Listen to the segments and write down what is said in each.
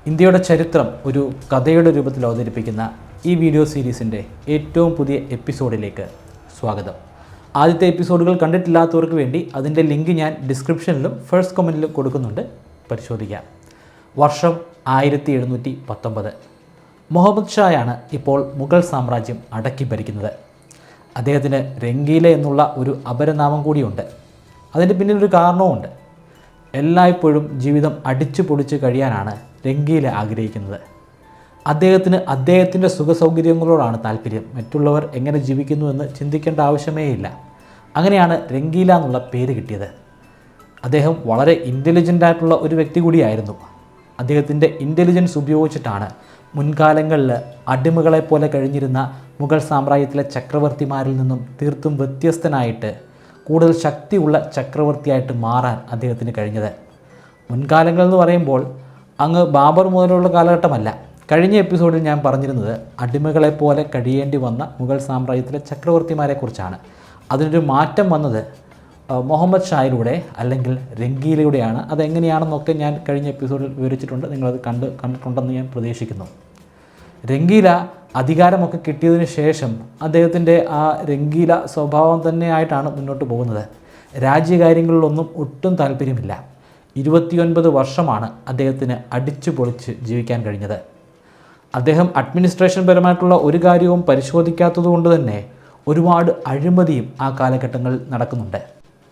ഇന്ത്യയുടെ ചരിത്രം ഒരു കഥയുടെ രൂപത്തിൽ അവതരിപ്പിക്കുന്ന ഈ വീഡിയോ സീരീസിൻ്റെ ഏറ്റവും പുതിയ എപ്പിസോഡിലേക്ക് സ്വാഗതം. ആദ്യത്തെ എപ്പിസോഡുകൾ കണ്ടിട്ടില്ലാത്തവർക്ക് വേണ്ടി അതിൻ്റെ ലിങ്ക് ഞാൻ ഡിസ്ക്രിപ്ഷനിലും ഫസ്റ്റ് കമൻറ്റിലും കൊടുക്കുന്നുണ്ട്, പരിശോധിക്കാം. വർഷം 1719. മുഹമ്മദ് ഷായാണ് ഇപ്പോൾ മുഗൾ സാമ്രാജ്യം അടക്കി ഭരിക്കുന്നത്. അദ്ദേഹത്തിന് രംഗീല എന്നുള്ള ഒരു അപരനാമം കൂടിയുണ്ട്. അതിൻ്റെ പിന്നിലൊരു കാരണവുമുണ്ട്. എല്ലായ്പ്പോഴും ജീവിതം അടിച്ചു പൊളിച്ച് കഴിയാനാണ് രംഗീല ആഗ്രഹിക്കുന്നത്. അദ്ദേഹത്തിന് അദ്ദേഹത്തിൻ്റെ സുഖസൗകര്യങ്ങളോടാണ് താല്പര്യം. മറ്റുള്ളവർ എങ്ങനെ ജീവിക്കുന്നു എന്ന് ചിന്തിക്കേണ്ട ആവശ്യമേ ഇല്ല. അങ്ങനെയാണ് രംഗീല എന്നുള്ള പേര് കിട്ടിയത്. അദ്ദേഹം വളരെ ഇൻ്റലിജൻ്റ് ആയിട്ടുള്ള ഒരു വ്യക്തി കൂടിയായിരുന്നു. അദ്ദേഹത്തിൻ്റെ ഇൻ്റലിജൻസ് ഉപയോഗിച്ചിട്ടാണ് മുൻകാലങ്ങളിൽ അടിമകളെപ്പോലെ കഴിഞ്ഞിരുന്ന മുഗൾ സാമ്രാജ്യത്തിലെ ചക്രവർത്തിമാരിൽ നിന്നും തീർത്തും വ്യത്യസ്തനായിട്ട് കൂടുതൽ ശക്തിയുള്ള ചക്രവർത്തിയായിട്ട് മാറാൻ അദ്ദേഹത്തിന് കഴിഞ്ഞത്. മുൻകാലങ്ങൾ എന്ന് പറയുമ്പോൾ അങ്ങ് ബാബർ മുതലുള്ള കാലഘട്ടമല്ല. കഴിഞ്ഞ എപ്പിസോഡിൽ ഞാൻ പറഞ്ഞിരുന്നത് അടിമകളെപ്പോലെ കഴിയേണ്ടി വന്ന മുഗൾ സാമ്രാജ്യത്തിലെ ചക്രവർത്തിമാരെക്കുറിച്ചാണ്. അതിനൊരു മാറ്റം വന്നത് മുഹമ്മദ് ഷായിലൂടെ അല്ലെങ്കിൽ രംഗീലയുടെയാണ്. അതെങ്ങനെയാണെന്നൊക്കെ ഞാൻ കഴിഞ്ഞ എപ്പിസോഡിൽ വിവരിച്ചിട്ടുണ്ട്. നിങ്ങളത് കണ്ടിട്ടുണ്ടെന്ന് ഞാൻ പ്രതീക്ഷിക്കുന്നു. രംഗീല അധികാരമൊക്കെ കിട്ടിയതിന് ശേഷം അദ്ദേഹത്തിൻ്റെ ആ രംഗീല സ്വഭാവം തന്നെയായിട്ടാണ് മുന്നോട്ട് പോകുന്നത്. രാജ്യകാര്യങ്ങളിലൊന്നും ഒട്ടും താല്പര്യമില്ല. 29 വർഷമാണ് അദ്ദേഹത്തിന് അടിച്ചു പൊളിച്ച് ജീവിക്കാൻ കഴിഞ്ഞത്. അദ്ദേഹം അഡ്മിനിസ്ട്രേഷൻ പരമായിട്ടുള്ള ഒരു കാര്യവും പരിശോധിക്കാത്തതുകൊണ്ട് തന്നെ ഒരുപാട് അഴിമതിയും ആ കാലഘട്ടങ്ങളിൽ നടക്കുന്നുണ്ട്.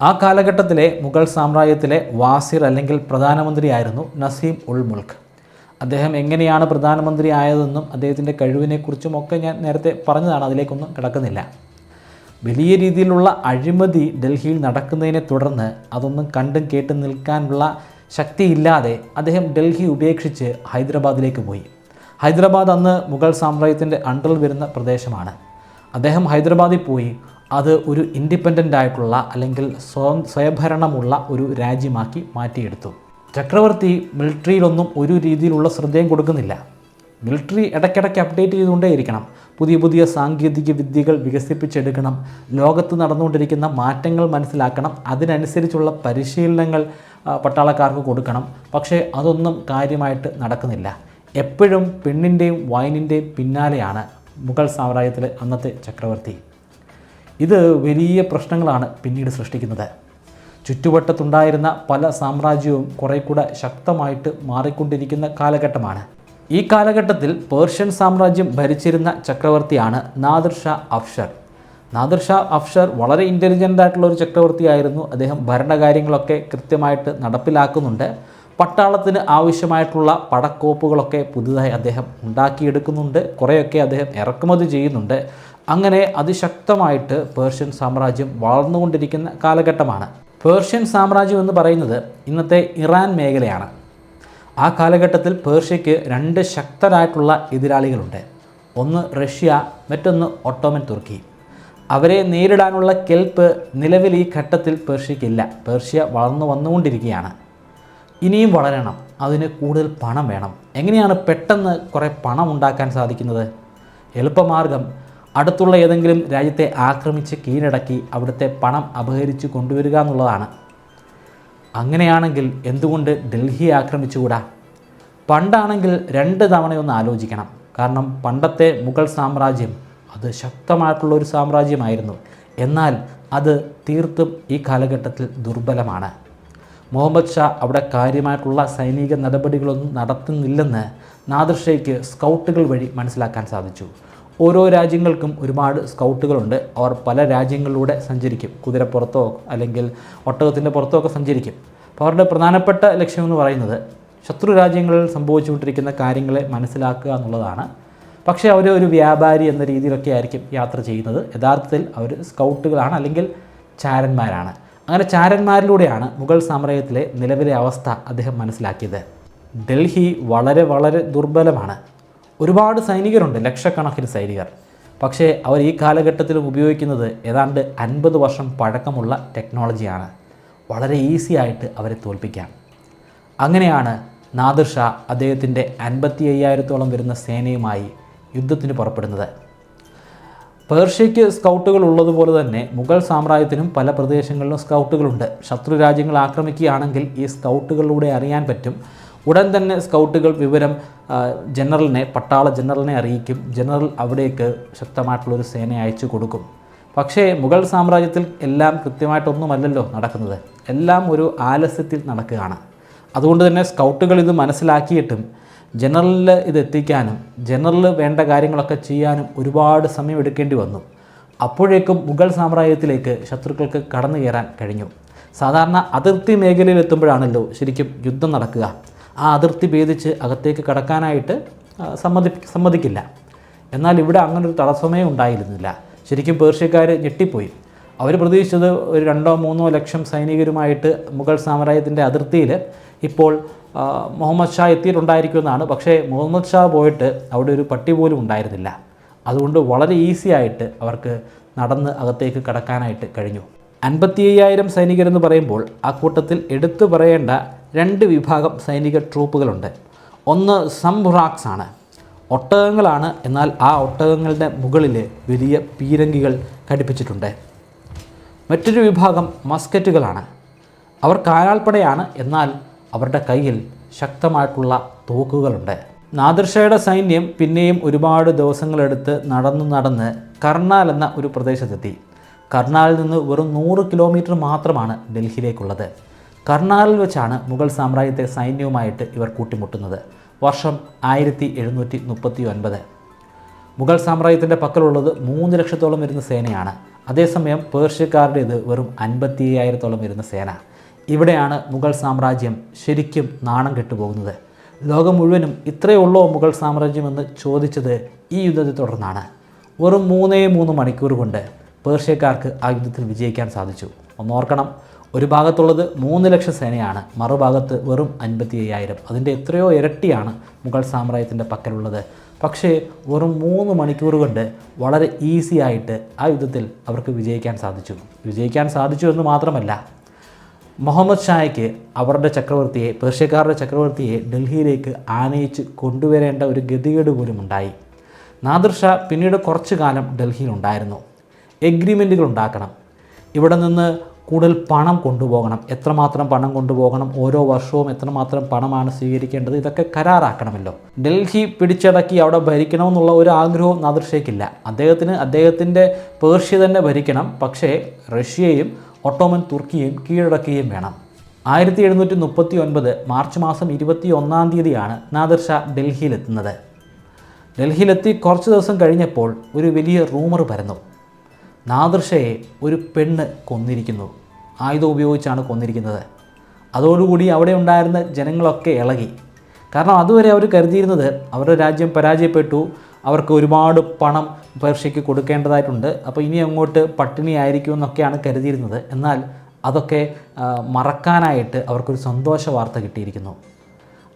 ആ കാലഘട്ടത്തിലെ മുഗൾ സാമ്രാജ്യത്തിലെ വാസിർ അല്ലെങ്കിൽ പ്രധാനമന്ത്രിയായിരുന്നു നസീം ഉൽ മുൽക്ക്. അദ്ദേഹം എങ്ങനെയാണ് പ്രധാനമന്ത്രി ആയതെന്നും അദ്ദേഹത്തിൻ്റെ കഴിവിനെക്കുറിച്ചും ഒക്കെ ഞാൻ നേരത്തെ പറഞ്ഞതാണ്, അതിലേക്കൊന്നും കിടക്കുന്നില്ല. വലിയ രീതിയിലുള്ള അഴിമതി ഡൽഹിയിൽ നടക്കുന്നതിനെ തുടർന്ന് അതൊന്നും കണ്ടും കേട്ടും നിൽക്കാനുള്ള ശക്തിയില്ലാതെ അദ്ദേഹം ഡൽഹി ഉപേക്ഷിച്ച് ഹൈദരാബാദിലേക്ക് പോയി. ഹൈദരാബാദ് അന്ന് മുഗൾ സാമ്രാജ്യത്തിൻ്റെ അണ്ടറിൽ വരുന്ന പ്രദേശമാണ്. അദ്ദേഹം ഹൈദരാബാദിൽ പോയി അത് ഒരു ഇൻഡിപെൻഡൻ്റ് ആയിട്ടുള്ള അല്ലെങ്കിൽ സ്വയംഭരണമുള്ള ഒരു രാജ്യമാക്കി മാറ്റിയെടുത്തു. ചക്രവർത്തി മിലിറ്ററിയിലൊന്നും ഒരു രീതിയിലുള്ള ശ്രദ്ധയും കൊടുക്കുന്നില്ല. മിലിറ്ററി ഇടയ്ക്കിടയ്ക്ക് അപ്ഡേറ്റ് ചെയ്തുകൊണ്ടേയിരിക്കണം. പുതിയ പുതിയ സാങ്കേതിക വിദ്യകൾ വികസിപ്പിച്ചെടുക്കണം. ലോകത്ത് നടന്നുകൊണ്ടിരിക്കുന്ന മാറ്റങ്ങൾ മനസ്സിലാക്കണം. അതിനനുസരിച്ചുള്ള പരിശീലനങ്ങൾ പട്ടാളക്കാർക്ക് കൊടുക്കണം. പക്ഷേ അതൊന്നും കാര്യമായിട്ട് നടക്കുന്നില്ല. എപ്പോഴും പെണ്ണിൻ്റെയും വൈനിൻ്റെയും പിന്നാലെയാണ് മുഗൾ സാമ്രാജ്യത്തിലെ അന്നത്തെ ചക്രവർത്തി. ഇത് വലിയ പ്രശ്നങ്ങളാണ് പിന്നീട് സൃഷ്ടിക്കുന്നത്. ചുറ്റുവട്ടത്തുണ്ടായിരുന്ന പല സാമ്രാജ്യവും കുറേ കൂടെ ശക്തമായിട്ട് മാറിക്കൊണ്ടിരിക്കുന്ന കാലഘട്ടമാണ്. ഈ കാലഘട്ടത്തിൽ പേർഷ്യൻ സാമ്രാജ്യം ഭരിച്ചിരുന്ന ചക്രവർത്തിയാണ് നാദിർ ഷാ അഫ്ഷർ. നാദിർ ഷാ അഫ്ഷർ വളരെ ഇൻ്റലിജൻ്റ് ആയിട്ടുള്ള ഒരു ചക്രവർത്തിയായിരുന്നു. അദ്ദേഹം ഭരണകാര്യങ്ങളൊക്കെ കൃത്യമായിട്ട് നടപ്പിലാക്കുന്നുണ്ട്. പട്ടാളത്തിന് ആവശ്യമായിട്ടുള്ള പടക്കോപ്പുകളൊക്കെ പുതുതായി അദ്ദേഹം ഉണ്ടാക്കിയെടുക്കുന്നുണ്ട്. കുറേയൊക്കെ അദ്ദേഹം ഇറക്കുമതി ചെയ്യുന്നുണ്ട്. അങ്ങനെ അതിശക്തമായിട്ട് പേർഷ്യൻ സാമ്രാജ്യം വളർന്നുകൊണ്ടിരിക്കുന്ന കാലഘട്ടമാണ്. പേർഷ്യൻ സാമ്രാജ്യം എന്ന് പറയുന്നത് ഇന്നത്തെ ഇറാൻ മേഖലയാണ്. ആ കാലഘട്ടത്തിൽ പേർഷ്യയ്ക്ക് 2 ശക്തരായിട്ടുള്ള എതിരാളികളുണ്ട്. ഒന്ന് റഷ്യ, മറ്റൊന്ന് ഒട്ടോമൻ തുർക്കി. അവരെ നേരിടാനുള്ള കെൽപ്പ് നിലവിൽ ഈ ഘട്ടത്തിൽ പേർഷ്യയ്ക്കില്ല. പേർഷ്യ വളർന്നു വന്നുകൊണ്ടിരിക്കുകയാണ്. ഇനിയും വളരണം. അതിന് കൂടുതൽ പണം വേണം. എങ്ങനെയാണ് പെട്ടെന്ന് കുറേ പണം ഉണ്ടാക്കാൻ സാധിക്കുന്നത്? എളുപ്പമാർഗം അടുത്തുള്ള ഏതെങ്കിലും രാജ്യത്തെ ആക്രമിച്ച് കീഴടക്കി അവിടുത്തെ പണം അപഹരിച്ച് കൊണ്ടുവരിക എന്നുള്ളതാണ്. അങ്ങനെയാണെങ്കിൽ എന്തുകൊണ്ട് ഡൽഹി ആക്രമിച്ചുകൂടാ? പണ്ടാണെങ്കിൽ 2 തവണയൊന്ന് ആലോചിക്കണം. കാരണം പണ്ടത്തെ മുഗൾ സാമ്രാജ്യം അത് ശക്തമായിട്ടുള്ളൊരു സാമ്രാജ്യമായിരുന്നു. എന്നാൽ അത് തീർത്തും ഈ കാലഘട്ടത്തിൽ ദുർബലമാണ്. മുഹമ്മദ് ഷാ അവിടെ കാര്യമായിട്ടുള്ള സൈനിക നടപടികളൊന്നും നടത്തുന്നില്ലെന്ന് നാദിർ ഷായ്ക്ക് സ്കൗട്ടുകൾ വഴി മനസ്സിലാക്കാൻ സാധിച്ചു. ഓരോ രാജ്യങ്ങൾക്കും ഒരുപാട് സ്കൗട്ടുകളുണ്ട്. അവർ പല രാജ്യങ്ങളിലൂടെ സഞ്ചരിക്കും. കുതിരപ്പുറത്തോ അല്ലെങ്കിൽ ഒട്ടകത്തിൻ്റെ പുറത്തോ ഒക്കെ സഞ്ചരിക്കും. അപ്പോൾ അവരുടെ പ്രധാനപ്പെട്ട ലക്ഷ്യമെന്ന് പറയുന്നത് ശത്രു രാജ്യങ്ങളിൽ സംഭവിച്ചുകൊണ്ടിരിക്കുന്ന കാര്യങ്ങളെ മനസ്സിലാക്കുക എന്നുള്ളതാണ്. പക്ഷേ അവർ ഒരു വ്യാപാരി എന്ന രീതിയിലൊക്കെ ആയിരിക്കും യാത്ര ചെയ്യുന്നത്. യഥാർത്ഥത്തിൽ അവർ സ്കൗട്ടുകളാണ് അല്ലെങ്കിൽ ചാരന്മാരാണ്. അങ്ങനെ ചാരന്മാരിലൂടെയാണ് മുഗൾ സാമ്രാജ്യത്തിലെ നിലവിലെ അവസ്ഥ അദ്ദേഹം മനസ്സിലാക്കിയത്. ഡൽഹി വളരെ വളരെ ദുർബലമാണ്. ഒരുപാട് സൈനികരുണ്ട്, ലക്ഷക്കണക്കിന് സൈനികർ. പക്ഷേ അവർ ഈ കാലഘട്ടത്തിലും ഉപയോഗിക്കുന്നത് ഏതാണ്ട് 50 വർഷം പഴക്കമുള്ള ടെക്നോളജിയാണ്. വളരെ ഈസി ആയിട്ട് അവരെ തോൽപ്പിക്കാം. അങ്ങനെയാണ് നാദിർ ഷാ അദ്ദേഹത്തിൻ്റെ 55,000-ഓളം വരുന്ന സേനയുമായി യുദ്ധത്തിന് പുറപ്പെടുന്നത്. പേർഷ്യയ്ക്ക് സ്കൗട്ടുകൾ ഉള്ളതുപോലെ തന്നെ മുഗൾ സാമ്രാജ്യത്തിനും പല പ്രദേശങ്ങളിലും സ്കൗട്ടുകളുണ്ട്. ശത്രു രാജ്യങ്ങൾ ആക്രമിക്കുകയാണെങ്കിൽ ഈ സ്കൗട്ടുകളിലൂടെ അറിയാൻ പറ്റും ഉടൻ തന്നെ സ്കൗട്ടുകൾ വിവരം പട്ടാള ജനറലിനെ അറിയിക്കും. ജനറൽ അവിടേക്ക് ശക്തമായിട്ടുള്ളൊരു സേനയെ അയച്ചു കൊടുക്കും. പക്ഷേ മുഗൾ സാമ്രാജ്യത്തിൽ എല്ലാം കൃത്യമായിട്ടൊന്നുമല്ലല്ലോ നടക്കുന്നത്, എല്ലാം ഒരു ആലസ്യത്തിൽ നടക്കുകയാണ്. അതുകൊണ്ട് തന്നെ സ്കൗട്ടുകൾ ഇത് മനസ്സിലാക്കിയിട്ടും ജനറലിൽ ഇത് എത്തിക്കാനും ജനറൽ വേണ്ട കാര്യങ്ങളൊക്കെ ചെയ്യാനും ഒരുപാട് സമയം എടുക്കേണ്ടി വന്നു. അപ്പോഴേക്കും മുഗൾ സാമ്രാജ്യത്തിലേക്ക് ശത്രുക്കൾക്ക് കടന്നു കയറാൻ കഴിഞ്ഞു. സാധാരണ അതിർത്തി മേഖലയിൽ എത്തുമ്പോഴാണല്ലോ ശരിക്കും യുദ്ധം നടക്കുക. ആ അതിർത്തി ഭേദിച്ച് അകത്തേക്ക് കടക്കാനായിട്ട് സമ്മതിക്കില്ല. എന്നാൽ ഇവിടെ അങ്ങനൊരു തടസ്സമേ ഉണ്ടായിരുന്നില്ല. ശരിക്കും പേർഷ്യക്കാർ ഞെട്ടിപ്പോയി. അവർ പ്രതീക്ഷിച്ചത് ഒരു 2-3 ലക്ഷം സൈനികരുമായിട്ട് മുഗൾ സാമ്രാജ്യത്തിൻ്റെ അതിർത്തിയിൽ ഇപ്പോൾ മുഹമ്മദ് ഷാ എത്തിയിട്ടുണ്ടായിരിക്കുമെന്നാണ്. പക്ഷേ മുഹമ്മദ് ഷാ പോയിട്ട് അവിടെ ഒരു പട്ടി പോലും ഉണ്ടായിരുന്നില്ല. അതുകൊണ്ട് വളരെ ഈസി ആയിട്ട് അവർക്ക് നടന്ന് അകത്തേക്ക് കടക്കാനായിട്ട് കഴിഞ്ഞു. 55,000 സൈനികരെന്ന് പറയുമ്പോൾ ആ കൂട്ടത്തിൽ എടുത്തു പറയേണ്ട 2 വിഭാഗം സൈനിക ട്രൂപ്പുകളുണ്ട്. ഒന്ന് സംബുറാക്സ് ആണ്, ഒട്ടകങ്ങളാണ്. എന്നാൽ ആ ഒട്ടകങ്ങളുടെ മുകളിൽ വലിയ പീരങ്കികൾ ഘടിപ്പിച്ചിട്ടുണ്ട്. മറ്റൊരു വിഭാഗം മസ്കറ്റുകളാണ്. അവർ കാലാൾപ്പടയാണ്, എന്നാൽ അവരുടെ കയ്യിൽ ശക്തമായിട്ടുള്ള തോക്കുകളുണ്ട്. നാദിർഷയുടെ സൈന്യം പിന്നെയും ഒരുപാട് ദിവസങ്ങളെടുത്ത് നടന്ന് കർണാൽ എന്ന ഒരു പ്രദേശത്തെത്തി. കർണാലിൽ നിന്ന് വെറും 100 കിലോമീറ്റർ മാത്രമാണ് ഡൽഹിയിലേക്കുള്ളത്. കർണാലിൽ വെച്ചാണ് മുഗൾ സാമ്രാജ്യത്തെ സൈന്യവുമായിട്ട് ഇവർ കൂട്ടിമുട്ടുന്നത്. വർഷം 1739. മുഗൾ സാമ്രാജ്യത്തിൻ്റെ പക്കലുള്ളത് 3 ലക്ഷത്തോളം വരുന്ന സേനയാണ്. അതേസമയം പേർഷ്യക്കാരുടേത് വെറും 55,000 വരുന്ന സേന. ഇവിടെയാണ് മുഗൾ സാമ്രാജ്യം ശരിക്കും നാണം കെട്ടുപോകുന്നത്. ലോകം മുഴുവനും ഇത്രയേ ഉള്ളോ മുഗൾ സാമ്രാജ്യമെന്ന് ചോദിച്ചത് ഈ യുദ്ധത്തെ തുടർന്നാണ്. വെറും 3 മണിക്കൂർ കൊണ്ട് പേർഷ്യക്കാർക്ക് ആ യുദ്ധത്തിൽ വിജയിക്കാൻ സാധിച്ചു. ഒന്നോർക്കണം, ഒരു ഭാഗത്തുള്ളത് 3 ലക്ഷം സേനയാണ്, മറുഭാഗത്ത് വെറും 55,000. അതിൻ്റെ എത്രയോ ഇരട്ടിയാണ് മുഗൾ സാമ്രാജ്യത്തിൻ്റെ പക്കലുള്ളത്. പക്ഷേ വെറും 3 മണിക്കൂർ കൊണ്ട് വളരെ ഈസി ആയിട്ട് ആ യുദ്ധത്തിൽ അവർക്ക് വിജയിക്കാൻ സാധിച്ചു എന്ന് മാത്രമല്ല, മുഹമ്മദ് ഷായ്ക്ക് അവരുടെ ചക്രവർത്തിയെ, പേർഷ്യക്കാരുടെ ചക്രവർത്തിയെ ഡൽഹിയിലേക്ക് ആനയിച്ച് കൊണ്ടുവരേണ്ട ഒരു ഗതികേട് പോലും ഉണ്ടായി. നാദിർ ഷാ പിന്നീട് കുറച്ചു കാലം ഡൽഹിയിലുണ്ടായിരുന്നു. എഗ്രിമെൻറ്റുകൾ ഉണ്ടാക്കണം, ഇവിടെ നിന്ന് കൂടുതൽ പണം കൊണ്ടുപോകണം, എത്രമാത്രം പണം കൊണ്ടുപോകണം, ഓരോ വർഷവും എത്രമാത്രം പണമാണ് സ്വീകരിക്കേണ്ടത്, ഇതൊക്കെ കരാറാക്കണമല്ലോ. ഡൽഹി പിടിച്ചടക്കി അവിടെ ഭരിക്കണമെന്നുള്ള ഒരു ആഗ്രഹവും നാദിർ ഷായ്ക്കില്ല. അദ്ദേഹത്തിൻ്റെ പേർഷ്യ തന്നെ ഭരിക്കണം, പക്ഷേ റഷ്യയും ഒട്ടോമൻ തുർക്കിയും കീഴടക്കുകയും വേണം. 1739 മാർച്ച് മാസം 21 നാദിർ ഷാ ഡൽഹിയിലെത്തുന്നത്. ഡൽഹിയിലെത്തി കുറച്ച് ദിവസം കഴിഞ്ഞപ്പോൾ ഒരു വലിയ റൂമർ പരന്നു. നാദിർ ഷായെ ഒരു പെണ്ണ് കൊന്നിരിക്കുന്നു, ആയുധം ഉപയോഗിച്ചാണ് കൊന്നിരിക്കുന്നത്. അതോടുകൂടി അവിടെ ഉണ്ടായിരുന്ന ജനങ്ങളൊക്കെ ഇളകി. കാരണം അതുവരെ അവർ കരുതിയിരുന്നത് അവരുടെ രാജ്യം പരാജയപ്പെട്ടു, അവർക്ക് ഒരുപാട് പണം പേർഷ്യയ്ക്ക് കൊടുക്കേണ്ടതായിട്ടുണ്ട്, അപ്പോൾ ഇനി അങ്ങോട്ട് പട്ടിണിയായിരിക്കും എന്നൊക്കെയാണ് കരുതിയിരുന്നത്. എന്നാൽ അതൊക്കെ മറക്കാനായിട്ട് അവർക്കൊരു സന്തോഷ വാർത്ത കിട്ടിയിരിക്കുന്നു.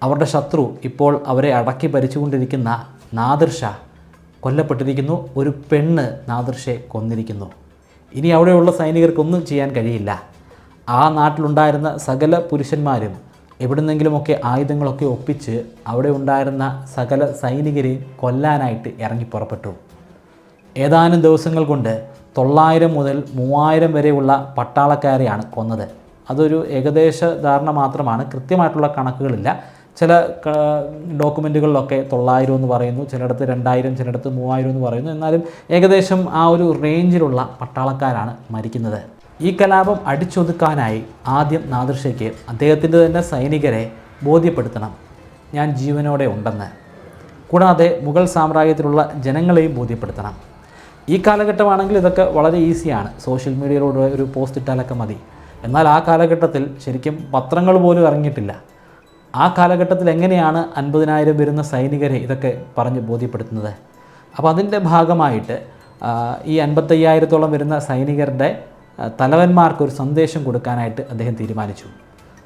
അവരുടെ ശത്രു, ഇപ്പോൾ അവരെ അടക്കി ഭരിച്ചുകൊണ്ടിരിക്കുന്ന നാദിർ ഷാ കൊല്ലപ്പെട്ടിരിക്കുന്നു. ഒരു പെണ്ണ് നാദിർ ഷായെ കൊന്നിരിക്കുന്നു. ഇനി അവിടെയുള്ള സൈനികർക്കൊന്നും ചെയ്യാൻ കഴിയില്ല. ആ നാട്ടിലുണ്ടായിരുന്ന സകല പുരുഷന്മാരും എവിടുന്നെങ്കിലുമൊക്കെ ആയുധങ്ങളൊക്കെ ഒപ്പിച്ച് അവിടെ ഉണ്ടായിരുന്ന സകല സൈനികരെയും കൊല്ലാനായിട്ട് ഇറങ്ങി പുറപ്പെട്ടു. ഏതാനും ദിവസങ്ങൾ കൊണ്ട് 900 മുതൽ 3000 വരെയുള്ള പട്ടാളക്കാരെയാണ് കൊന്നത്. അതൊരു ഏകദേശ ധാരണ മാത്രമാണ്, കൃത്യമായിട്ടുള്ള കണക്കുകളില്ല. ചില ഡോക്യുമെൻറ്റുകളിലൊക്കെ 900 എന്ന് പറയുന്നു, ചിലയിടത്ത് 2000, ചിലയിടത്ത് 3000 എന്ന് പറയുന്നു. എന്നാലും ഏകദേശം ആ ഒരു റേഞ്ചിലുള്ള പട്ടാളക്കാരാണ് മരിക്കുന്നത്. ഈ കലാപം അടിച്ചൊതുക്കാനായി ആദ്യം നാദിർ ഷായ്ക്ക് അദ്ദേഹത്തിൻ്റെ തന്നെ സൈനികരെ ബോധ്യപ്പെടുത്തണം ഞാൻ ജീവനോടെ ഉണ്ടെന്ന്. കൂടാതെ മുഗൾ സാമ്രാജ്യത്തിലുള്ള ജനങ്ങളെയും ബോധ്യപ്പെടുത്തണം. ഈ കാലഘട്ടമാണെങ്കിൽ ഇതൊക്കെ വളരെ ഈസിയാണ്, സോഷ്യൽ മീഡിയയിലൂടെ ഒരു പോസ്റ്റ് ഇട്ടാലൊക്കെ മതി. എന്നാൽ ആ കാലഘട്ടത്തിൽ ശരിക്കും പത്രങ്ങൾ പോലും ഇറങ്ങിയിട്ടില്ല. ആ കാലഘട്ടത്തിൽ എങ്ങനെയാണ് 50,000 വരുന്ന സൈനികരെ ഇതൊക്കെ പറഞ്ഞ് ബോധ്യപ്പെടുത്തുന്നത്? അപ്പോൾ അതിൻ്റെ ഭാഗമായിട്ട് ഈ 55,000 വരുന്ന സൈനികരുടെ തലവന്മാർക്കൊരു സന്ദേശം കൊടുക്കാനായിട്ട് അദ്ദേഹം തീരുമാനിച്ചു.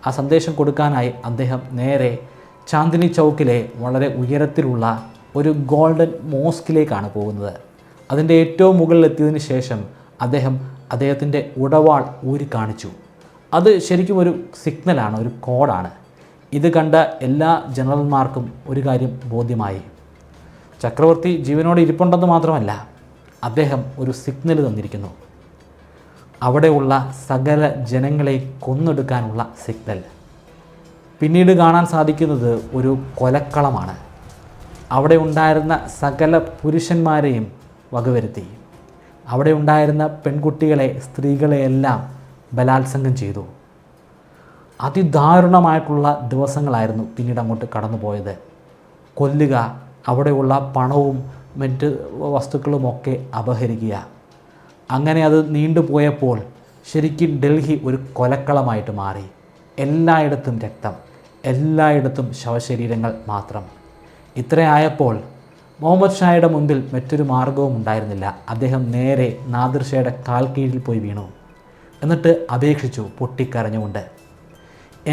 ആ സന്ദേശം കൊടുക്കാനായി അദ്ദേഹം നേരെ ചാന്ദിനി ചൗക്കിലെ വളരെ ഉയരത്തിലുള്ള ഒരു ഗോൾഡൻ മോസ്കിലേക്കാണ് പോകുന്നത്. അതിൻ്റെ ഏറ്റവും മുകളിലെത്തിയതിന് ശേഷം അദ്ദേഹത്തിൻ്റെ ഉടവാൾ ഊരി കാണിച്ചു. അത് ശരിക്കും ഒരു സിഗ്നലാണ്, ഒരു കോഡാണ്. ഇത് കണ്ട എല്ലാ ജനറൽമാർക്കും ഒരു കാര്യം ബോധ്യമായി. ചക്രവർത്തി ജീവനോടെ ഇരിപ്പുണ്ടെന്ന് മാത്രമല്ല, അദ്ദേഹം ഒരു സിഗ്നൽ തന്നിരിക്കുന്നു. അവിടെയുള്ള സകല ജനങ്ങളെ കൊന്നൊടുക്കാനുള്ള സിഗ്നൽ. പിന്നീട് കാണാൻ സാധിക്കുന്നത് ഒരു കൊലക്കളമാണ്. അവിടെ ഉണ്ടായിരുന്ന സകല പുരുഷന്മാരെയും വകവരുത്തി. അവിടെ ഉണ്ടായിരുന്ന പെൺകുട്ടികളെ, സ്ത്രീകളെയെല്ലാം ബലാത്സംഗം ചെയ്തു. അതിദാരുണമായിട്ടുള്ള ദിവസങ്ങളായിരുന്നു പിന്നീട് അങ്ങോട്ട് കടന്നുപോയത്. കൊല്ലുക, അവിടെയുള്ള പണവും മറ്റ് വസ്തുക്കളുമൊക്കെ അപഹരിക്കുക. അങ്ങനെ അത് നീണ്ടുപോയപ്പോൾ ശരിക്കും ഡൽഹി ഒരു കൊലക്കളമായിട്ട് മാറി. എല്ലായിടത്തും രക്തം, എല്ലായിടത്തും ശവശരീരങ്ങൾ മാത്രം. ഇത്രയായപ്പോൾ മുഹമ്മദ് ഷായുടെ മുൻപിൽ മറ്റൊരു മാർഗവും ഉണ്ടായിരുന്നില്ല. അദ്ദേഹം നേരെ നാദിർ ഷായുടെ കാൽ കീഴിൽ പോയി വീണു. എന്നിട്ട് അപേക്ഷിച്ചു പൊട്ടിക്കരഞ്ഞുകൊണ്ട്,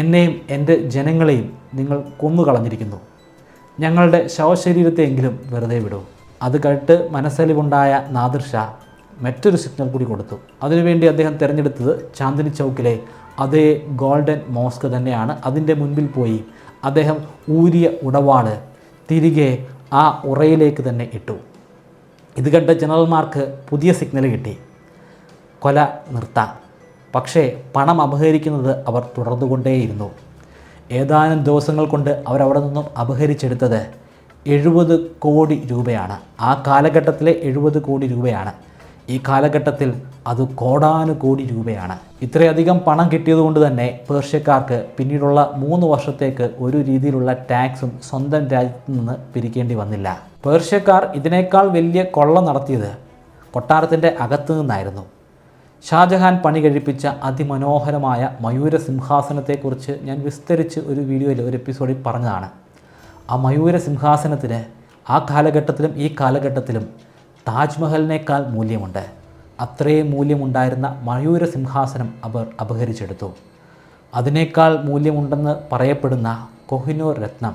എന്നെയും എൻ്റെ ജനങ്ങളെയും നിങ്ങൾ കൊന്നുകളഞ്ഞിരിക്കുന്നു. ഞങ്ങളുടെ ശവശരീരത്തെയെങ്കിലും വെറുതെ വിടൂ. അത് കേട്ട് മനസ്സലിവുണ്ടായ നാദിർ ഷാ മറ്റൊരു സിഗ്നൽ കൂടി കൊടുത്തു. അതിനുവേണ്ടി അദ്ദേഹം തിരഞ്ഞെടുത്തത് ചാന്ദിനി ചൗക്കിലെ അതേ ഗോൾഡൻ മോസ്ക് തന്നെയാണ്. അതിൻ്റെ മുൻപിൽ പോയി അദ്ദേഹം ഊരിയ ഉടവാള് തിരികെ ആ ഉറയിലേക്ക് തന്നെ ഇട്ടു. ഇത് കണ്ട ജനറൽമാർക്ക് പുതിയ സിഗ്നൽ കിട്ടി, കൊല നിർത്താം. പക്ഷേ പണം അപഹരിക്കുന്നത് അവർ തുടർന്നുകൊണ്ടേയിരുന്നു. ഏതാനും ദിവസങ്ങൾ കൊണ്ട് അവരവിടെ നിന്നും അപഹരിച്ചെടുത്തത് 70 കോടി രൂപയാണ്. ആ കാലഘട്ടത്തിലെ 70 കോടി രൂപയാണ്. ഈ കാലഘട്ടത്തിൽ അത് കോടാനുകോടി രൂപയാണ്. ഇത്രയധികം പണം കിട്ടിയതുകൊണ്ട് തന്നെ പേർഷ്യക്കാർക്ക് പിന്നീടുള്ള 3 വർഷത്തേക്ക് ഒരു രീതിയിലുള്ള ടാക്സും സ്വന്തം രാജ്യത്തു നിന്ന് പിരിക്കേണ്ടി വന്നില്ല. പേർഷ്യക്കാർ ഇതിനേക്കാൾ വലിയ കൊള്ള നടത്തിയത് കൊട്ടാരത്തിൻ്റെ അകത്തു നിന്നായിരുന്നു. ഷാജഹാൻ പണി കഴിപ്പിച്ച അതിമനോഹരമായ മയൂര സിംഹാസനത്തെക്കുറിച്ച് ഞാൻ വിസ്തരിച്ച് ഒരു വീഡിയോയിൽ, ഒരു എപ്പിസോഡിൽ പറഞ്ഞതാണ്. ആ മയൂര സിംഹാസനത്തിന് ആ കാലഘട്ടത്തിലും ഈ കാലഘട്ടത്തിലും താജ്മഹലിനേക്കാൾ മൂല്യമുണ്ട്. അത്രയും മൂല്യമുണ്ടായിരുന്ന മയൂര സിംഹാസനം അവർ അപഹരിച്ചെടുത്തു. അതിനേക്കാൾ മൂല്യമുണ്ടെന്ന് പറയപ്പെടുന്ന കൊഹിനൂർ രത്നം,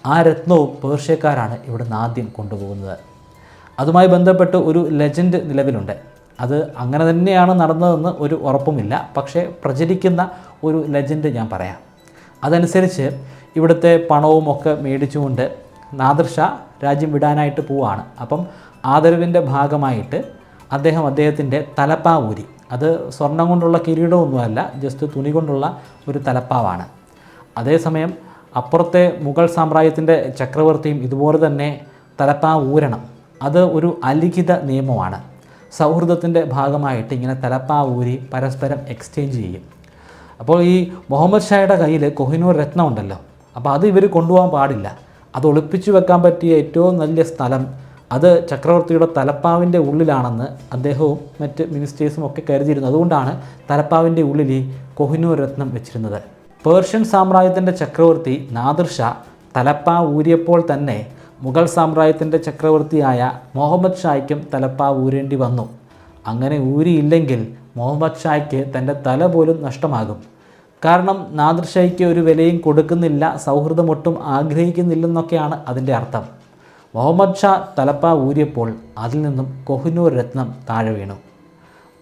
ആ രത്നവും പേർഷ്യക്കാരാണ് ഇവിടുന്ന് ആദ്യം കൊണ്ടുപോകുന്നത്. അതുമായി ബന്ധപ്പെട്ട് ഒരു ലെജൻഡ് നിലവിലുണ്ട്. അത് അങ്ങനെ തന്നെയാണ് നടന്നതെന്ന് ഒരു ഉറപ്പുമില്ല. പക്ഷേ പ്രചരിക്കുന്ന ഒരു ലെജൻഡ് ഞാൻ പറയാം. അതനുസരിച്ച് ഇവിടുത്തെ പണവും ഒക്കെ മേടിച്ചുകൊണ്ട് നാദിർ ഷാ രാജ്യം വിടാനായിട്ട് പോവുകയാണ്. അപ്പം ആദരവിൻ്റെ ഭാഗമായിട്ട് അദ്ദേഹത്തിൻ്റെ തലപ്പാവൂരി, അത് സ്വർണം കൊണ്ടുള്ള കിരീടമൊന്നുമല്ല, ജസ്റ്റ് തുണി കൊണ്ടുള്ള ഒരു തലപ്പാവാണ്. അതേസമയം അപ്പുറത്തെ മുഗൾ സാമ്രാജ്യത്തിൻ്റെ ചക്രവർത്തിയും ഇതുപോലെ തന്നെ തലപ്പാവ് ഊരണം. അത് ഒരു അലിഖിത നിയമമാണ്. സൗഹൃദത്തിൻ്റെ ഭാഗമായിട്ട് ഇങ്ങനെ തലപ്പാവ് ഊരി പരസ്പരം എക്സ്ചേഞ്ച് ചെയ്യും. അപ്പോൾ ഈ മുഹമ്മദ് ഷായുടെ കയ്യിൽ കൊഹിനൂർ രത്നം ഉണ്ടല്ലോ, അപ്പോൾ അത് ഇവർ കൊണ്ടുപോകാൻ പാടില്ല. അത് ഒളിപ്പിച്ചു വെക്കാൻ പറ്റിയ ഏറ്റവും നല്ല സ്ഥലം അത് ചക്രവർത്തിയുടെ തലപ്പാവിൻ്റെ ഉള്ളിലാണെന്ന് അദ്ദേഹവും മറ്റ് മിനിസ്റ്റേഴ്സും ഒക്കെ കരുതിയിരുന്നു. അതുകൊണ്ടാണ് തലപ്പാവിൻ്റെ ഉള്ളിൽ ഈ കൊഹിനൂർ രത്നം വെച്ചിരുന്നത്. പേർഷ്യൻ സാമ്രാജ്യത്തിൻ്റെ ചക്രവർത്തി നാദിർ ഷാ തലപ്പാവ് ഊരിയപ്പോൾ തന്നെ മുഗൾ സാമ്രാജ്യത്തിൻ്റെ ചക്രവർത്തിയായ മുഹമ്മദ് ഷായ്ക്കും തലപ്പാവ് ഊരേണ്ടി വന്നു. അങ്ങനെ ഊരിയില്ലെങ്കിൽ മുഹമ്മദ് ഷായ്ക്ക് തൻ്റെ തല പോലും നഷ്ടമാകും. കാരണം നാദിർ ഷായ്ക്ക് ഒരു വിലയും കൊടുക്കുന്നില്ല, സൗഹൃദമൊട്ടും ആഗ്രഹിക്കുന്നില്ലെന്നൊക്കെയാണ് അതിൻ്റെ അർത്ഥം. മുഹമ്മദ് ഷാ തലപ്പാവ് ഊരിയപ്പോൾ അതിൽ നിന്നും കൊഹിനൂർ രത്നം താഴെ വീണു.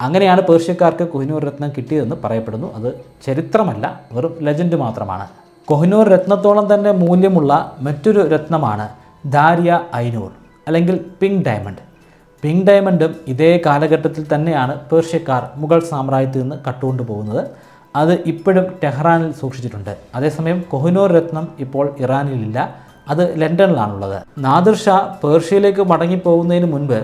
അങ്ങനെയാണ് പേർഷ്യക്കാർക്ക് കൊഹിനൂർ രത്നം കിട്ടിയതെന്ന് പറയപ്പെടുന്നു. അത് ചരിത്രമല്ല, വെറും ലെജൻഡ് മാത്രമാണ്. കൊഹിനൂർ രത്നത്തോളം തന്നെ മൂല്യമുള്ള മറ്റൊരു രത്നമാണ് ദാരിയ ഐനൂർ അല്ലെങ്കിൽ പിങ്ക് ഡയമണ്ട്. പിങ്ക് ഡയമണ്ടും ഇതേ കാലഘട്ടത്തിൽ തന്നെയാണ് പേർഷ്യക്കാർ മുഗൾ സാമ്രാജ്യത്തിൽ നിന്ന് കട്ടുകൊണ്ടു പോകുന്നത്. അത് ഇപ്പോഴും ടെഹ്റാനിൽ സൂക്ഷിച്ചിട്ടുണ്ട്. അതേസമയം കൊഹിനൂർ രത്നം ഇപ്പോൾ ഇറാനിലില്ല, അത് ലണ്ടനിലാണുള്ളത്. നാദിർ ഷാ പേർഷ്യയിലേക്ക് മടങ്ങിപ്പോകുന്നതിന് മുൻപ്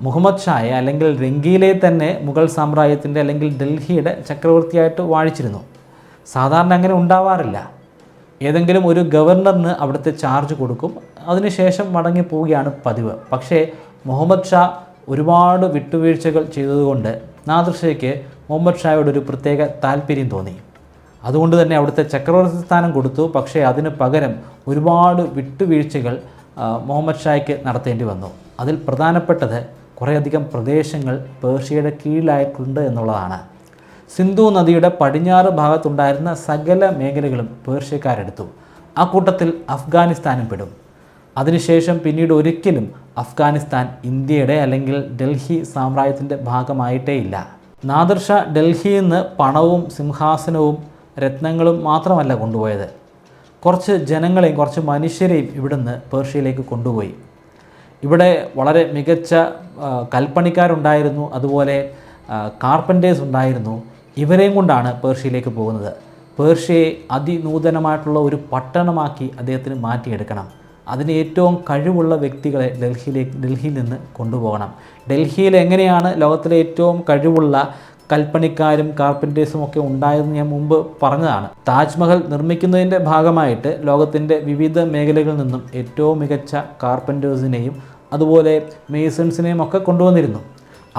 മുഹമ്മദ് ഷായെ അല്ലെങ്കിൽ രംഗീലെ തന്നെ മുഗൾ സാമ്രാജ്യത്തിൻ്റെ അല്ലെങ്കിൽ ഡൽഹിയുടെ ചക്രവർത്തിയായിട്ട് വാഴിച്ചിരുന്നു. സാധാരണ അങ്ങനെ ഉണ്ടാവാറില്ല. ഏതെങ്കിലും ഒരു ഗവർണറിന് അവിടുത്തെ ചാർജ് കൊടുക്കും, അതിനുശേഷം മടങ്ങി പോവുകയാണ് പതിവ്. പക്ഷേ മുഹമ്മദ് ഷാ ഒരുപാട് വിട്ടുവീഴ്ചകൾ ചെയ്തതുകൊണ്ട് നാദിർ ഷായ്ക്ക് മുഹമ്മദ് ഷായോടൊരു പ്രത്യേക താല്പര്യം തോന്നി. അതുകൊണ്ട് തന്നെ അവിടുത്തെ ചക്രവർത്തി സ്ഥാനം കൊടുത്തു. പക്ഷേ അതിന് പകരം ഒരുപാട് വിട്ടുവീഴ്ചകൾ മുഹമ്മദ് ഷായ്ക്ക് നടത്തേണ്ടി വന്നു. അതിൽ പ്രധാനപ്പെട്ടത് കുറേയധികം പ്രദേശങ്ങൾ പേർഷ്യയുടെ കീഴിലായിട്ടുണ്ട് എന്നുള്ളതാണ്. സിന്ധു നദിയുടെ പടിഞ്ഞാറ് ഭാഗത്തുണ്ടായിരുന്ന സകല മേഖലകളും പേർഷ്യക്കാരെടുത്തു. ആ കൂട്ടത്തിൽ അഫ്ഗാനിസ്ഥാനും പെടും. അതിനുശേഷം പിന്നീട് ഒരിക്കലും അഫ്ഗാനിസ്ഥാൻ ഇന്ത്യയുടെ അല്ലെങ്കിൽ ഡൽഹി സാമ്രാജ്യത്തിൻ്റെ ഭാഗമായിട്ടേ ഇല്ല. നാദിർ ഷാ ഡൽഹിയിൽ നിന്ന് പണവും സിംഹാസനവും രത്നങ്ങളും മാത്രമല്ല കൊണ്ടുപോയത്, കുറച്ച് ജനങ്ങളെയും കുറച്ച് മനുഷ്യരെയും ഇവിടുന്ന് പേർഷ്യയിലേക്ക് കൊണ്ടുപോയി. ഇവിടെ വളരെ മികച്ച കൽപ്പണിക്കാരുണ്ടായിരുന്നു, അതുപോലെ കാർപ്പൻറ്റേഴ്സ് ഉണ്ടായിരുന്നു. ഇവരെയും കൊണ്ടാണ് പേർഷ്യയിലേക്ക് പോകുന്നത്. പേർഷ്യയെ അതിനൂതനമായിട്ടുള്ള ഒരു പട്ടണമാക്കി അദ്ദേഹത്തിന് മാറ്റിയെടുക്കണം. അതിന് ഏറ്റവും കഴിവുള്ള വ്യക്തികളെ ഡൽഹിയിൽ നിന്ന് കൊണ്ടുപോകണം. ഡൽഹിയിൽ എങ്ങനെയാണ് ലോകത്തിലെ ഏറ്റവും കഴിവുള്ള കൽപ്പണിക്കാരും കാർപ്പൻറ്റേഴ്സും ഒക്കെ ഉണ്ടായതെന്ന് ഞാൻ മുമ്പ് പറഞ്ഞതാണ്. താജ്മഹൽ നിർമ്മിക്കുന്നതിൻ്റെ ഭാഗമായിട്ട് ലോകത്തിൻ്റെ വിവിധ മേഖലകളിൽ നിന്നും ഏറ്റവും മികച്ച കാർപ്പൻറ്റേഴ്സിനെയും അതുപോലെ മേസൺസിനെയും ഒക്കെ കൊണ്ടുവന്നിരുന്നു.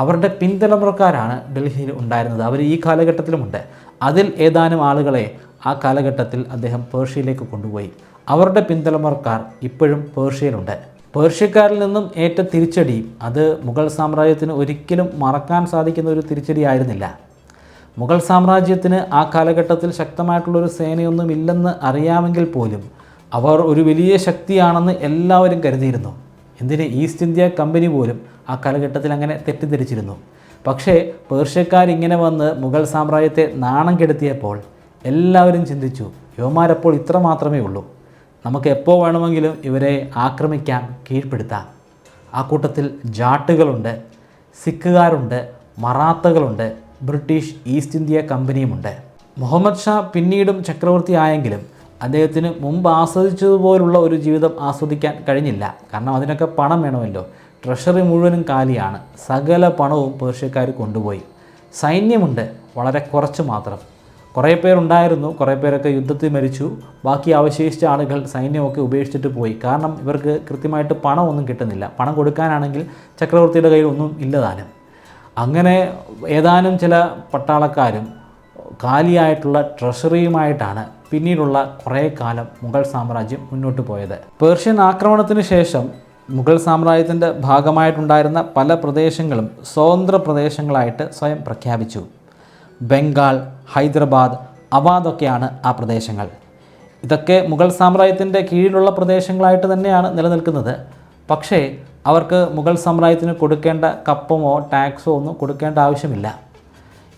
അവരുടെ പിൻതലമുറക്കാരാണ് ഡൽഹിയിൽ ഉണ്ടായിരുന്നത്. അവർ ഈ കാലഘട്ടത്തിലുമുണ്ട്. അതിൽ ഏതാനും ആളുകളെ ആ കാലഘട്ടത്തിൽ അദ്ദേഹം പേർഷ്യയിലേക്ക് കൊണ്ടുപോയി. അവരുടെ പിൻതലമുറക്കാർ ഇപ്പോഴും പേർഷ്യയിലുണ്ട്. പേർഷ്യക്കാരിൽ നിന്നും ഏറ്റ തിരിച്ചടി അത് മുഗൾ സാമ്രാജ്യത്തിന് ഒരിക്കലും മറക്കാൻ സാധിക്കുന്ന ഒരു തിരിച്ചടി ആയിരുന്നില്ല. മുഗൾ സാമ്രാജ്യത്തിന് ആ കാലഘട്ടത്തിൽ ശക്തമായിട്ടുള്ളൊരു സേനയൊന്നും ഇല്ലെന്ന് അറിയാമെങ്കിൽ പോലും അവർ ഒരു വലിയ ശക്തിയാണെന്ന് എല്ലാവരും കരുതിയിരുന്നു. എന്തിന്, ഈസ്റ്റ് ഇന്ത്യ കമ്പനി പോലും ആ കാലഘട്ടത്തിൽ അങ്ങനെ തെറ്റിദ്ധരിച്ചിരുന്നു. പക്ഷേ പേർഷ്യക്കാരിങ്ങനെ വന്ന് മുഗൾ സാമ്രാജ്യത്തെ നാണം കെടുത്തിയപ്പോൾ എല്ലാവരും ചിന്തിച്ചു, യുവമാരപ്പോൾ ഇത്ര മാത്രമേ ഉള്ളൂ, നമുക്ക് എപ്പോൾ വേണമെങ്കിലും ഇവരെ ആക്രമിക്കാം, കീഴ്പ്പെടുത്താം. ആ കൂട്ടത്തിൽ ജാട്ടുകളുണ്ട്, സിഖുകാരുണ്ട്, മറാത്തകളുണ്ട്, ബ്രിട്ടീഷ് ഈസ്റ്റ് ഇന്ത്യ കമ്പനിയുമുണ്ട്. മുഹമ്മദ് ഷാ പിന്നീടും ചക്രവർത്തി ആയെങ്കിലും അദ്ദേഹത്തിന് മുമ്പ് ആസ്വദിച്ചതുപോലുള്ള ഒരു ജീവിതം ആസ്വദിക്കാൻ കഴിഞ്ഞില്ല. കാരണം അതിനൊക്കെ പണം വേണമല്ലോ. ട്രഷറി മുഴുവനും കാലിയാണ്. സകല പണവും പേർഷ്യക്കാർ കൊണ്ടുപോയി. സൈന്യമുണ്ട്, വളരെ കുറച്ച് മാത്രം. കുറേ പേരുണ്ടായിരുന്നു, കുറേ പേരൊക്കെ യുദ്ധത്തിൽ മരിച്ചു. ബാക്കി അവശേഷിച്ച ആളുകൾ സൈന്യമൊക്കെ ഉപേക്ഷിച്ചിട്ട് പോയി. കാരണം ഇവർക്ക് കൃത്യമായിട്ട് പണമൊന്നും കിട്ടുന്നില്ല. പണം കൊടുക്കാനാണെങ്കിൽ ചക്രവർത്തിയുടെ കയ്യിൽ ഒന്നും ഇല്ലതാനും. അങ്ങനെ ഏതാനും ചില പട്ടാളക്കാരും കാലിയായിട്ടുള്ള ട്രഷറിയുമായിട്ടാണ് പിന്നീടുള്ള കുറേ കാലം മുഗൾ സാമ്രാജ്യം മുന്നോട്ട് പോയത്. പേർഷ്യൻ ആക്രമണത്തിന് ശേഷം മുഗൾ സാമ്രാജ്യത്തിൻ്റെ ഭാഗമായിട്ടുണ്ടായിരുന്ന പല പ്രദേശങ്ങളും സ്വതന്ത്ര പ്രദേശങ്ങളായിട്ട് സ്വയം പ്രഖ്യാപിച്ചു. ബംഗാൾ, ഹൈദരാബാദ്, അവാദൊക്കെയാണ് ആ പ്രദേശങ്ങൾ. ഇതൊക്കെ മുഗൾ സാമ്രാജ്യത്തിൻ്റെ കീഴിലുള്ള പ്രദേശങ്ങളായിട്ട് തന്നെയാണ് നിലനിൽക്കുന്നത്. പക്ഷേ അവർക്ക് മുഗൾ സാമ്രാജ്യത്തിന് കൊടുക്കേണ്ട കപ്പമോ ടാക്സോ ഒന്നും കൊടുക്കേണ്ട ആവശ്യമില്ല.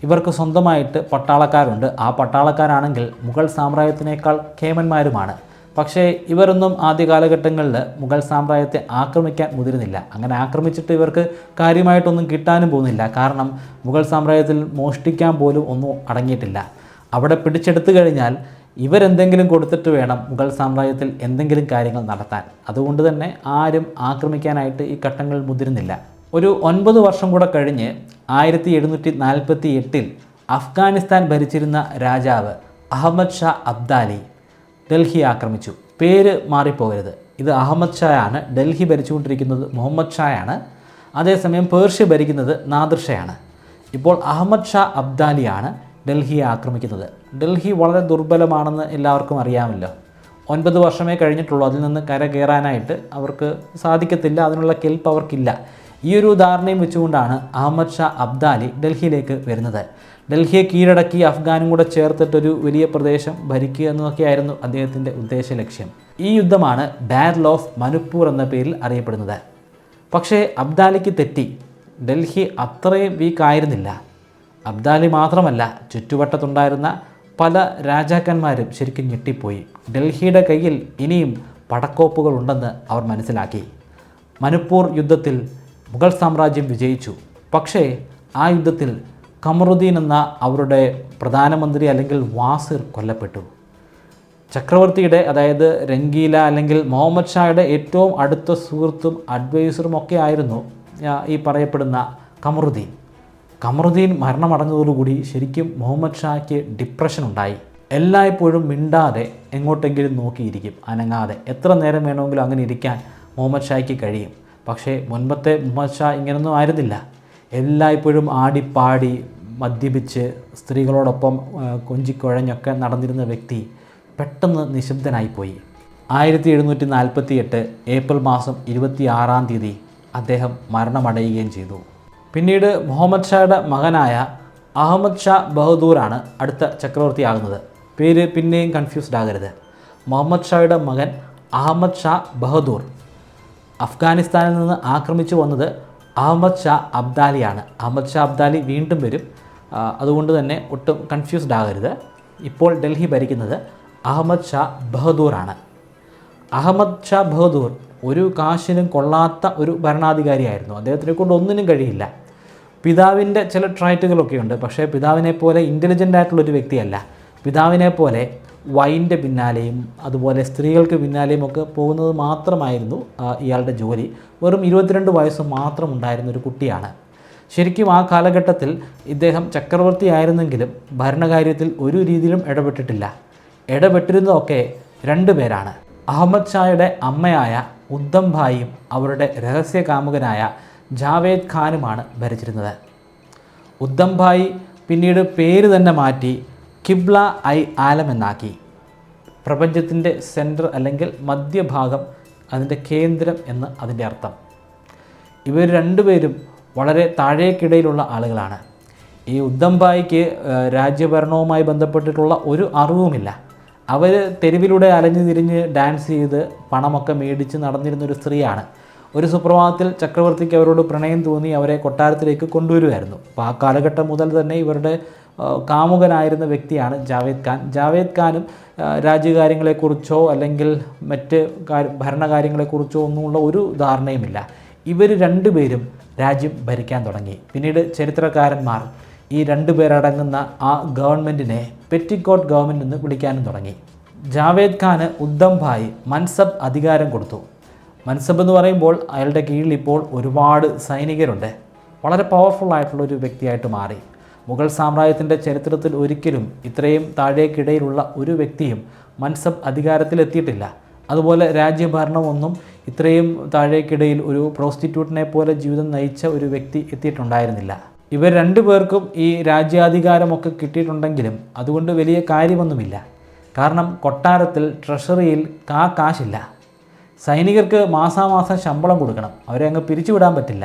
ഇവർക്ക് സ്വന്തമായിട്ട് പട്ടാളക്കാരുണ്ട്. ആ പട്ടാളക്കാരാണെങ്കിൽ മുഗൾ സാമ്രാജ്യത്തിനേക്കാൾ കേമന്മാരുമാണ്. പക്ഷേ ഇവരൊന്നും ആദ്യ കാലഘട്ടങ്ങളിൽ മുഗൾ സാമ്രാജ്യത്തെ ആക്രമിക്കാൻ മുതിരുന്നില്ല. അങ്ങനെ ആക്രമിച്ചിട്ട് ഇവർക്ക് കാര്യമായിട്ടൊന്നും കിട്ടാനും പോകുന്നില്ല. കാരണം മുഗൾ സാമ്രാജ്യത്തിൽ മോഷ്ടിക്കാൻ പോലും ഒന്നും അടങ്ങിയിട്ടില്ല. അവിടെ പിടിച്ചെടുത്തു കഴിഞ്ഞാൽ ഇവരെന്തെങ്കിലും കൊടുത്തിട്ട് വേണം മുഗൾ സാമ്രാജ്യത്തിൽ എന്തെങ്കിലും കാര്യങ്ങൾ നടത്താൻ. അതുകൊണ്ട് തന്നെ ആരും ആക്രമിക്കാനായിട്ട് ഈ ഘട്ടങ്ങളിൽ മുതിരുന്നില്ല. ഒരു 9 വർഷം കൂടെ കഴിഞ്ഞ് 1748 അഫ്ഗാനിസ്ഥാൻ ഭരിച്ചിരുന്ന രാജാവ് അഹമ്മദ് ഷാ അബ്ദാലി ഡൽഹി ആക്രമിച്ചു. പേര് മാറിപ്പോകരുത്, ഇത് അഹമ്മദ് ഷായാണ്. ഡൽഹി ഭരിച്ചുകൊണ്ടിരിക്കുന്നത് മുഹമ്മദ് ഷായാണ്. അതേസമയം പേർഷ്യ ഭരിക്കുന്നത് നാദിർ ഷായാണ്. ഇപ്പോൾ അഹമ്മദ് ഷാ അബ്ദാലിയാണ് ഡൽഹിയെ ആക്രമിക്കുന്നത്. ഡൽഹി വളരെ ദുർബലമാണെന്ന് എല്ലാവർക്കും അറിയാമല്ലോ. 9 വർഷമേ കഴിഞ്ഞിട്ടുള്ളൂ. അതിൽ നിന്ന് കരകയറാനായിട്ട് അവർക്ക് സാധിക്കത്തില്ല. അതിനുള്ള കെൽപ്പ് അവർക്കില്ല. ഈ ഒരു ധാരണയും വെച്ചുകൊണ്ടാണ് അഹമ്മദ് ഷാ അബ്ദാലി ഡൽഹിയിലേക്ക് വരുന്നത്. ഡൽഹിയെ കീഴടക്കി അഫ്ഗാനും കൂടെ ചേർത്തിട്ടൊരു വലിയ പ്രദേശം ഭരിക്കുക എന്നതൊക്കെയായിരുന്നു അദ്ദേഹത്തിൻ്റെ ഉദ്ദേശ ലക്ഷ്യം. ഈ യുദ്ധമാണ് ബാറ്റിൽ ഓഫ് മനുപ്പൂർ എന്ന പേരിൽ അറിയപ്പെടുന്നത്. പക്ഷേ അബ്ദാലിക്ക് തെറ്റി. ഡൽഹി അത്രയും വീക്കായിരുന്നില്ല. അബ്ദാലി മാത്രമല്ല, ചുറ്റുവട്ടത്തുണ്ടായിരുന്ന പല രാജാക്കന്മാരും ശരിക്കും ഞെട്ടിപ്പോയി. ഡൽഹിയുടെ കയ്യിൽ ഇനിയും പടക്കോപ്പുകളുണ്ടെന്ന് അവർ മനസ്സിലാക്കി. മനുപ്പൂർ യുദ്ധത്തിൽ മുഗൾ സാമ്രാജ്യം വിജയിച്ചു. പക്ഷേ ആ യുദ്ധത്തിൽ ഖമറുദ്ദീൻ എന്ന അവരുടെ പ്രധാനമന്ത്രി അല്ലെങ്കിൽ വാസിർ കൊല്ലപ്പെട്ടു. ചക്രവർത്തിയുടെ, അതായത് രംഗീല അല്ലെങ്കിൽ മുഹമ്മദ് ഷായുടെ ഏറ്റവും അടുത്ത സുഹൃത്തും അഡ്വൈസറും ഒക്കെ ആയിരുന്നു ഈ പറയപ്പെടുന്ന ഖമറുദ്ദീൻ. ഖമറുദ്ദീൻ മരണമടഞ്ഞതോടുകൂടി ശരിക്കും മുഹമ്മദ് ഷായ്ക്ക് ഡിപ്രഷൻ ഉണ്ടായി. എല്ലായ്പ്പോഴും മിണ്ടാതെ എങ്ങോട്ടെങ്കിലും നോക്കിയിരിക്കും, അനങ്ങാതെ. എത്ര നേരം വേണമെങ്കിലും അങ്ങനെ ഇരിക്കാൻ മുഹമ്മദ് ഷായ്ക്ക് കഴിയും. പക്ഷേ മുൻപത്തെ മുഹമ്മദ് ഷാ ഇങ്ങനൊന്നും ആയിരുന്നില്ല. എല്ലായ്പ്പോഴും ആടിപ്പാടി മദ്യപിച്ച് സ്ത്രീകളോടൊപ്പം കൊഞ്ചിക്കുഴഞ്ഞൊക്കെ നടന്നിരുന്ന വ്യക്തി പെട്ടെന്ന് നിശബ്ദനായിപ്പോയി. 1748 ഏപ്രിൽ മാസം 26 അദ്ദേഹം മരണമടയുകയും ചെയ്തു. പിന്നീട് മുഹമ്മദ് ഷായുടെ മകനായ അഹമ്മദ് ഷാ ബഹദൂറാണ് അടുത്ത ചക്രവർത്തിയാകുന്നത്. പേര് പിന്നെയും കൺഫ്യൂസ്ഡ് ആകരുത്. മുഹമ്മദ് ഷായുടെ മകൻ അഹമ്മദ് ഷാ ബഹദൂർ അഫ്ഗാനിസ്ഥാനിൽ നിന്ന് ആക്രമിച്ചു വന്നത് അഹമ്മദ് ഷാ അബ്ദാലിയാണ്. അഹമ്മദ് ഷാ അബ്ദാലി വീണ്ടും വരും. അതുകൊണ്ട് തന്നെ ഒട്ടും കൺഫ്യൂസ്ഡ് ആകരുത്. ഇപ്പോൾ ഡൽഹി ഭരിക്കുന്നത് അഹമ്മദ് ഷാ ബഹദൂറാണ്. അഹമ്മദ് ഷാ ബഹദൂർ ഒരു കാശിനും കൊള്ളാത്ത ഒരു ഭരണാധികാരിയായിരുന്നു. അദ്ദേഹത്തിനെ കൊണ്ട് ഒന്നിനും കഴിയില്ല. പിതാവിൻ്റെ ചില ട്രൈറ്റുകളൊക്കെ ഉണ്ട്. പക്ഷേ പിതാവിനെ പോലെ ഇൻ്റലിജൻ്റ് ആയിട്ടുള്ളൊരു വ്യക്തിയല്ല. പിതാവിനെ പോലെ വൈൻ്റെ പിന്നാലെയും അതുപോലെ സ്ത്രീകൾക്ക് പിന്നാലെയും ഒക്കെ പോകുന്നത് മാത്രമായിരുന്നു ഇയാളുടെ ജോലി. വെറും 22 വയസ്സ് മാത്രം ഉണ്ടായിരുന്ന ഒരു കുട്ടിയാണ്. ശരിക്കും ആ കാലഘട്ടത്തിൽ ഇദ്ദേഹം ചക്രവർത്തി ആയിരുന്നെങ്കിലും ഭരണകാര്യത്തിൽ ഒരു രീതിയിലും ഇടപെട്ടിട്ടില്ല. ഇടപെട്ടിരുന്നതൊക്കെ 2 പേരാണ്. അഹമ്മദ് ഷായുടെ അമ്മയായ ഉദ്ധം ഭായിയും അവരുടെ രഹസ്യ കാമുകനായ ജാവേദ് ഖാനുമാണ് ഭരിച്ചിരുന്നത്. ഉദ്ധം ഭായി പിന്നീട് പേര് തന്നെ മാറ്റി കിബ്ല ഐ ആലം എന്നാക്കി. പ്രപഞ്ചത്തിൻ്റെ സെൻറ്റർ അല്ലെങ്കിൽ മധ്യഭാഗം, അതിൻ്റെ കേന്ദ്രം എന്ന് അതിൻ്റെ അർത്ഥം. ഇവർ 2 പേരും വളരെ താഴേക്കിടയിലുള്ള ആളുകളാണ്. ഈ ഉദ്ധം ഭായിക്ക് രാജ്യഭരണവുമായി ബന്ധപ്പെട്ടിട്ടുള്ള ഒരു അറിവുമില്ല. അവർ തെരുവിലൂടെ അലഞ്ഞു തിരിഞ്ഞ് ഡാൻസ് ചെയ്ത് പണമൊക്കെ മേടിച്ച് നടന്നിരുന്നൊരു സ്ത്രീയാണ്. ഒരു സുപ്രഭാതത്തിൽ ചക്രവർത്തിക്ക് അവരോട് പ്രണയം തോന്നി അവരെ കൊട്ടാരത്തിലേക്ക് കൊണ്ടുവരുമായിരുന്നു. അപ്പോൾ ആ കാലഘട്ടം മുതൽ തന്നെ ഇവരുടെ കാമുകനായിരുന്ന വ്യക്തിയാണ് ജാവേദ് ഖാൻ. ജാവേദ് ഖാനും രാജ്യകാര്യങ്ങളെക്കുറിച്ചോ അല്ലെങ്കിൽ മറ്റ് ഭരണകാര്യങ്ങളെക്കുറിച്ചോ ഒന്നുമുള്ള ഒരു ധാരണയുമില്ല. ഇവർ 2 പേരും രാജ്യം ഭരിക്കാൻ തുടങ്ങി. പിന്നീട് ചരിത്രകാരന്മാർ ഈ 2 പേരടങ്ങുന്ന ആ ഗവൺമെൻറ്റിനെ പെറ്റിക്കോട്ട് ഗവൺമെൻറ് എന്ന് വിളിക്കാനും തുടങ്ങി. ജാവേദ് ഖാന് ഉദ്ധം ഭായ് മൻസബ് അധികാരം കൊടുത്തു. മൻസബ് എന്ന് പറയുമ്പോൾ അയാളുടെ കീഴിൽ ഇപ്പോൾ ഒരുപാട് സൈനികരുണ്ട്. വളരെ പവർഫുള്ളായിട്ടുള്ളൊരു വ്യക്തിയായിട്ട് മാറി. മുഗൾ സാമ്രാജ്യത്തിൻ്റെ ചരിത്രത്തിൽ ഒരിക്കലും ഇത്രയും താഴേക്കിടയിലുള്ള ഒരു വ്യക്തിയും മൻസബ് അധികാരത്തിലെത്തിയിട്ടില്ല. അതുപോലെ രാജ്യഭരണമൊന്നും ഇത്രയും താഴേക്കിടയിൽ ഒരു പ്രോസ്റ്റിറ്റ്യൂട്ടിനെ പോലെ ജീവിതം നയിച്ച ഒരു വ്യക്തി എത്തിയിട്ടുണ്ടായിരുന്നില്ല. ഇവർ 2 പേർക്കും ഈ രാജ്യാധികാരമൊക്കെ കിട്ടിയിട്ടുണ്ടെങ്കിലും അതുകൊണ്ട് വലിയ കാര്യമൊന്നുമില്ല. കാരണം കൊട്ടാരത്തിൽ ട്രഷറിയിൽ കാശില്ല. സൈനികർക്ക് മാസാമാസം ശമ്പളം കൊടുക്കണം. അവരെ അങ്ങ് പിരിച്ചുവിടാൻ പറ്റില്ല.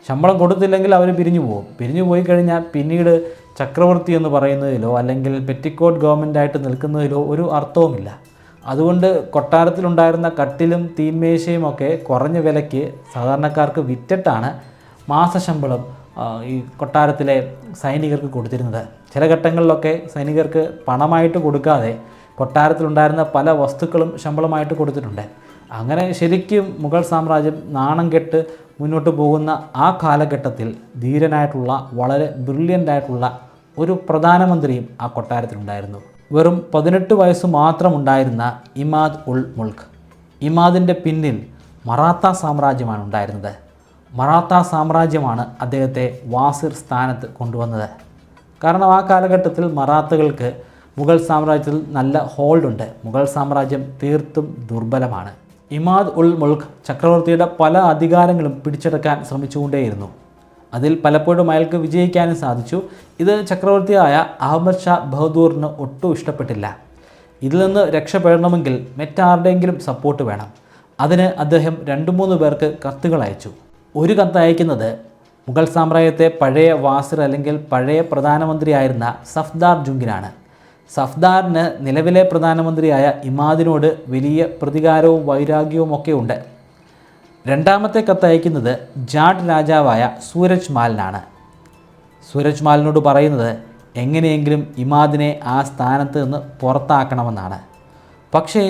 ശമ്പളം കൊടുത്തില്ലെങ്കിൽ അവർ പിരിഞ്ഞു പോകും. പിരിഞ്ഞു പോയി കഴിഞ്ഞാൽ പിന്നീട് ചക്രവർത്തി എന്ന് പറയുന്നതിലോ അല്ലെങ്കിൽ പെറ്റിക്കോട്ട് ഗവൺമെൻറ്റായിട്ട് നിൽക്കുന്നതിലോ ഒരു അർത്ഥവുമില്ല. അതുകൊണ്ട് കൊട്ടാരത്തിലുണ്ടായിരുന്ന കട്ടിലും തീന്മേശയും ഒക്കെ കുറഞ്ഞ വിലയ്ക്ക് സാധാരണക്കാർക്ക് വിറ്റിട്ടാണ് മാസശമ്പളം ഈ കൊട്ടാരത്തിലെ സൈനികർക്ക് കൊടുത്തിരുന്നത്. ചില ഘട്ടങ്ങളിലൊക്കെ സൈനികർക്ക് പണമായിട്ട് കൊടുക്കാതെ കൊട്ടാരത്തിലുണ്ടായിരുന്ന പല വസ്തുക്കളും ശമ്പളമായിട്ട് കൊടുത്തിട്ടുണ്ട്. അങ്ങനെ ശരിക്കും മുഗൾ സാമ്രാജ്യം നാണം കെട്ട് മുന്നോട്ട് പോകുന്ന ആ കാലഘട്ടത്തിൽ ധീരനായിട്ടുള്ള വളരെ ബ്രില്യൻ്റായിട്ടുള്ള ഒരു പ്രധാനമന്ത്രിയും ആ കൊട്ടാരത്തിലുണ്ടായിരുന്നു. വെറും 18 വയസ്സ് മാത്രമുണ്ടായിരുന്ന ഇമാദ് ഉൾ മുൾക്ക്. ഇമാദിൻ്റെ പിന്നിൽ മറാത്ത സാമ്രാജ്യമാണ് ഉണ്ടായിരുന്നത്. മറാത്ത സാമ്രാജ്യമാണ് അദ്ദേഹത്തെ വാസിർ സ്ഥാനത്ത് കൊണ്ടുവന്നത്. കാരണം ആ കാലഘട്ടത്തിൽ മറാത്തകൾക്ക് മുഗൾ സാമ്രാജ്യത്തിൽ നല്ല ഹോൾഡുണ്ട്. മുഗൾ സാമ്രാജ്യം തീർത്തും ദുർബലമാണ്. ഇമാദ് ഉൾ മുൾക്ക് ചക്രവർത്തിയുടെ പല അധികാരങ്ങളും പിടിച്ചെടുക്കാൻ ശ്രമിച്ചുകൊണ്ടേയിരുന്നു. അതിൽ പലപ്പോഴും അയാൾക്ക് വിജയിക്കാനും സാധിച്ചു. ഇത് ചക്രവർത്തിയായ അഹമ്മദ് ഷാ ബഹദൂറിന് ഒട്ടും ഇഷ്ടപ്പെട്ടില്ല. ഇതിൽ നിന്ന് രക്ഷപ്പെടണമെങ്കിൽ മറ്റാരുടെയെങ്കിലും സപ്പോർട്ട് വേണം. അതിന് അദ്ദേഹം 2-3 പേർക്ക് കത്തുകൾ അയച്ചു. ഒരു കത്ത് അയക്കുന്നത് മുഗൾ സാമ്രാജ്യത്തെ പഴയ വാസിർ അല്ലെങ്കിൽ പഴയ പ്രധാനമന്ത്രിയായിരുന്ന സഫ്ദാർ ജുംഗിനാണ്. സഫ്ദാറിന് നിലവിലെ പ്രധാനമന്ത്രിയായ ഇമാദിനോട് വലിയ പ്രതികാരവും വൈരാഗ്യവും ഒക്കെ ഉണ്ട്. 2ാമത്തെ കത്തയക്കുന്നത് ജാട്ട് രാജാവായ സൂരജ് മാലിനാണ്. സൂരജ് മാലിനോട് പറയുന്നത് എങ്ങനെയെങ്കിലും ഇമാദിനെ ആ സ്ഥാനത്ത് നിന്ന് പുറത്താക്കണമെന്നാണ്. പക്ഷേ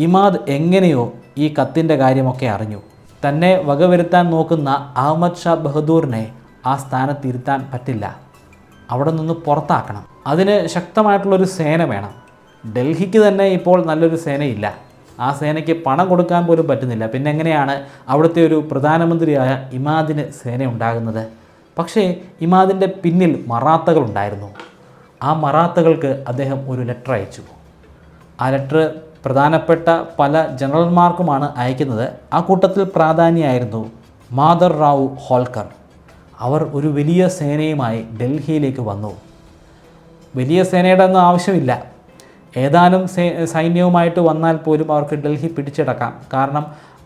ഇമാദ് എങ്ങനെയോ ഈ കത്തിൻ്റെ കാര്യമൊക്കെ അറിഞ്ഞു. തന്നെ വകവരുത്താൻ നോക്കുന്ന അഹമ്മദ് ഷാ ബഹദൂറിനെ ആ സ്ഥാനത്തിരുത്താൻ പറ്റില്ല. അവിടെ നിന്ന് പുറത്താക്കണം. അതിന് ശക്തമായിട്ടുള്ളൊരു സേന വേണം. ഡൽഹിക്ക് തന്നെ ഇപ്പോൾ നല്ലൊരു സേനയില്ല. ആ സേനയ്ക്ക് പണം കൊടുക്കാൻ പോലും പറ്റുന്നില്ല. പിന്നെ എങ്ങനെയാണ് അവിടുത്തെ ഒരു പ്രധാനമന്ത്രിയായ ഇമാദിന് സേന ഉണ്ടാകുന്നത്? പക്ഷേ ഇമാദിൻ്റെ പിന്നിൽ മറാത്തകളുണ്ടായിരുന്നു. ആ മറാത്തകൾക്ക് അദ്ദേഹം ഒരു ലെറ്റർ അയച്ചു. ആ ലെറ്റർ പ്രധാനപ്പെട്ട പല ജനറൽമാർക്കുമാണ് അയക്കുന്നത്. ആ കൂട്ടത്തിൽ പ്രാധാന്യമായിരുന്നു മാദർ റാവു ഹോൾക്കർ. അവർ ഒരു വലിയ സേനയുമായി ഡൽഹിയിലേക്ക് വന്നു. വലിയ സേനയുടെ ഒന്നും ആവശ്യമില്ല. ഏതാനും സൈന്യവുമായിട്ട് വന്നാൽ പോലും അവർക്ക് ഡൽഹി പിടിച്ചടക്കാം. കാരണം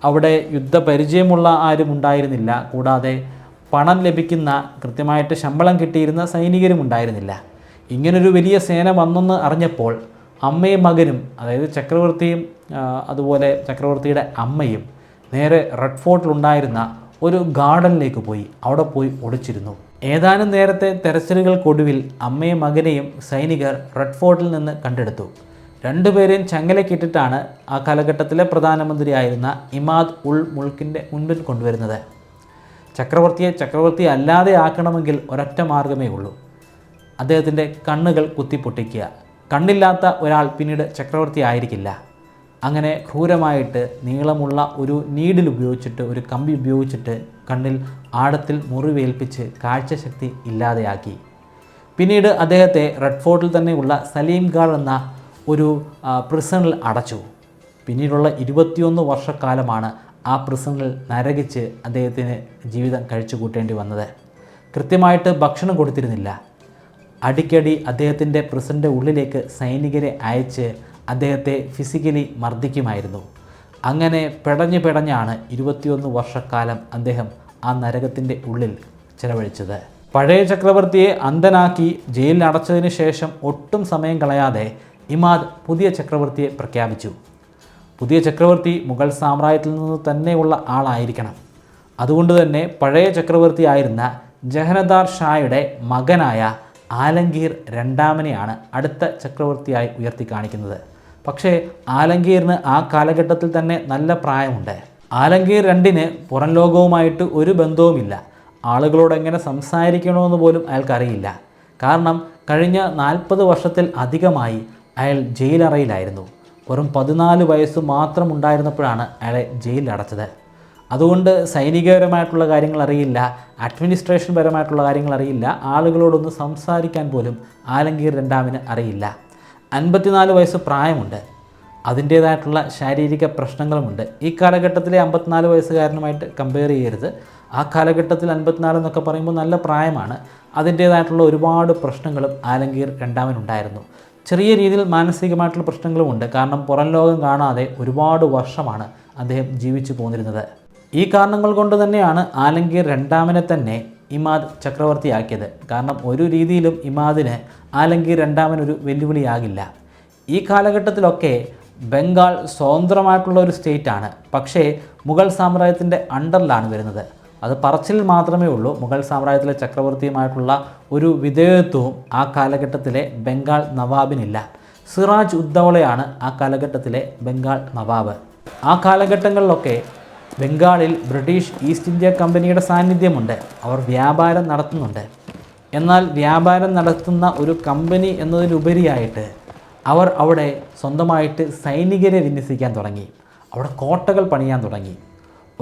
അവിടെ യുദ്ധപരിചയമുള്ള ആരും ഉണ്ടായിരുന്നില്ല. കൂടാതെ പണം ലഭിക്കുന്ന, കൃത്യമായിട്ട് ശമ്പളം കിട്ടിയിരുന്ന സൈനികരും ഉണ്ടായിരുന്നില്ല. ഇങ്ങനൊരു വലിയ സേന വന്നെന്ന് അറിഞ്ഞപ്പോൾ അമ്മയും മകനും, അതായത് ചക്രവർത്തിയും അതുപോലെ ചക്രവർത്തിയുടെ അമ്മയും നേരെ റെഡ് ഫോർട്ടിലുണ്ടായിരുന്ന ഒരു ഗാർഡനിലേക്ക് പോയി. അവിടെ പോയി ഒളിച്ചിരുന്നു. ഏതാനും നേരത്തെ തെരച്ചിലുകൾക്കൊടുവിൽ അമ്മയും മകനെയും സൈനികർ റെഡ് ഫോർട്ടിൽ നിന്ന് കണ്ടെടുത്തു. 2 പേരെയും ചങ്ങലക്കിട്ടിട്ടാണ് ആ കാലഘട്ടത്തിലെ പ്രധാനമന്ത്രിയായിരുന്ന ഇമാദ് ഉൾ മുൾക്കിൻ്റെ മുൻപിൽ കൊണ്ടുവരുന്നത്. ചക്രവർത്തി അല്ലാതെ ആക്കണമെങ്കിൽ ഒരൊറ്റ മാർഗമേ ഉള്ളൂ. അദ്ദേഹത്തിൻ്റെ കണ്ണുകൾ കുത്തിപ്പൊട്ടിക്കുക. കണ്ണില്ലാത്ത ഒരാൾ പിന്നീട് ചക്രവർത്തി ആയിരിക്കില്ല. അങ്ങനെ ക്രൂരമായിട്ട് നീളമുള്ള ഒരു നീഡിൽ ഉപയോഗിച്ചിട്ട്, ഒരു കമ്പി ഉപയോഗിച്ചിട്ട് കണ്ണിൽ ആഴത്തിൽ മുറിവേൽപ്പിച്ച് കാഴ്ചശക്തി ഇല്ലാതെയാക്കി. പിന്നീട് അദ്ദേഹത്തെ റെഡ് ഫോർട്ടിൽ തന്നെയുള്ള സലീംഗാഡ് എന്ന ഒരു പ്രിസണിൽ അടച്ചു. പിന്നീടുള്ള 21 വർഷക്കാലമാണ് ആ പ്രിസണിൽ നരകിച്ച് അദ്ദേഹത്തിന് ജീവിതം കഴിച്ചു കൂട്ടേണ്ടി വന്നത്. കൃത്യമായിട്ട് ഭക്ഷണം കൊടുത്തിരുന്നില്ല. അടിക്കടി അദ്ദേഹത്തിൻ്റെ പ്രിസണിൻ്റെ ഉള്ളിലേക്ക് സൈനികരെ അയച്ച് അദ്ദേഹത്തെ ഫിസിക്കലി മർദ്ദിക്കുമായിരുന്നു. അങ്ങനെ പെടഞ്ഞാണ് 21 വർഷക്കാലം അദ്ദേഹം ആ നരകത്തിൻ്റെ ഉള്ളിൽ ചിലവഴിച്ചത്. പഴയ ചക്രവർത്തിയെ അന്ധനാക്കി ജയിലിൽ അടച്ചതിന് ശേഷം ഒട്ടും സമയം കളയാതെ ഇമാദ് പുതിയ ചക്രവർത്തിയെ പ്രഖ്യാപിച്ചു. പുതിയ ചക്രവർത്തി മുഗൾ സാമ്രാജ്യത്തിൽ നിന്ന് തന്നെയുള്ള ആളായിരിക്കണം. അതുകൊണ്ട് തന്നെ പഴയ ചക്രവർത്തിയായിരുന്ന ജഹനദാർ ഷായുടെ മകനായ ആലംഗീർ രണ്ടാമനെയാണ് അടുത്ത ചക്രവർത്തിയായി ഉയർത്തി കാണിക്കുന്നത്. പക്ഷേ ആലംഗീറിന് ആ കാലഘട്ടത്തിൽ തന്നെ നല്ല പ്രായമുണ്ട്. ആലംഗീർ രണ്ടിന് പുറം ലോകവുമായിട്ട് ഒരു ബന്ധവുമില്ല. ആളുകളോട് എങ്ങനെ സംസാരിക്കണമെന്ന് പോലും അയാൾക്കറിയില്ല. കാരണം കഴിഞ്ഞ 40 വർഷത്തിൽ അധികമായി അയാൾ ജയിലറയിലായിരുന്നു. വെറും 14 വയസ്സ് മാത്രം ഉണ്ടായിരുന്നപ്പോഴാണ് അയാളെ ജയിലിൽ അടച്ചത്. അതുകൊണ്ട് സൈനികപരമായിട്ടുള്ള കാര്യങ്ങൾ അറിയില്ല, അഡ്മിനിസ്ട്രേഷൻ പരമായിട്ടുള്ള കാര്യങ്ങൾ അറിയില്ല, ആളുകളോടൊന്ന് സംസാരിക്കാൻ പോലും ആലംഗീർ രണ്ടാമന് അറിയില്ല. 54 വയസ്സ് പ്രായമുണ്ട്. അതിൻ്റേതായിട്ടുള്ള ശാരീരിക പ്രശ്നങ്ങളുമുണ്ട്. ഈ കാലഘട്ടത്തിലെ 54 വയസ്സുകാരനുമായിട്ട് കമ്പയർ ചെയ്യരുത്. ആ കാലഘട്ടത്തിൽ 54 എന്നൊക്കെ പറയുമ്പോൾ നല്ല പ്രായമാണ്. അതിൻ്റേതായിട്ടുള്ള ഒരുപാട് പ്രശ്നങ്ങളും ആലംഗീർ രണ്ടാമനുണ്ടായിരുന്നു. ചെറിയ രീതിയിൽ മാനസികമായിട്ടുള്ള പ്രശ്നങ്ങളുമുണ്ട്. കാരണം പുറം ലോകം കാണാതെ ഒരുപാട് വർഷമാണ് അദ്ദേഹം ജീവിച്ചു പോന്നിരുന്നത്. ഈ കാരണങ്ങൾ കൊണ്ട് തന്നെയാണ് ആലംഗീർ രണ്ടാമനെ തന്നെ ഇമാദ് ചക്രവർത്തിയാക്കിയത്. കാരണം ഒരു രീതിയിലും ഇമാദിന് ആലംഗീർ രണ്ടാമനൊരു വെല്ലുവിളിയാകില്ല. ഈ കാലഘട്ടത്തിലൊക്കെ ബംഗാൾ സ്വതന്ത്രമായിട്ടുള്ള ഒരു സ്റ്റേറ്റാണ്. പക്ഷേ മുഗൾ സാമ്രാജ്യത്തിൻ്റെ അണ്ടറിലാണ് വരുന്നത്. അത് പറച്ചിൽ മാത്രമേ ഉള്ളൂ. മുഗൾ സാമ്രാജ്യത്തിലെ ചക്രവർത്തിയുമായിട്ടുള്ള ഒരു വിധേയത്വവും ആ കാലഘട്ടത്തിലെ ബംഗാൾ നവാബിനില്ല. സിറാജ് ഉദ്ദൗളയാണ് ആ കാലഘട്ടത്തിലെ ബംഗാൾ നവാബ്. ആ കാലഘട്ടങ്ങളിലൊക്കെ ബംഗാളിൽ ബ്രിട്ടീഷ് ഈസ്റ്റ് ഇന്ത്യ കമ്പനിയുടെ സാന്നിധ്യമുണ്ട്. അവർ വ്യാപാരം നടത്തുന്നുണ്ട്. എന്നാൽ വ്യാപാരം നടത്തുന്ന ഒരു കമ്പനി എന്നതിലുപരിയായിട്ട് അവർ അവിടെ സ്വന്തമായിട്ട് സൈനികരെ വിന്യസിക്കാൻ തുടങ്ങി. അവിടെ കോട്ടകൾ പണിയാൻ തുടങ്ങി.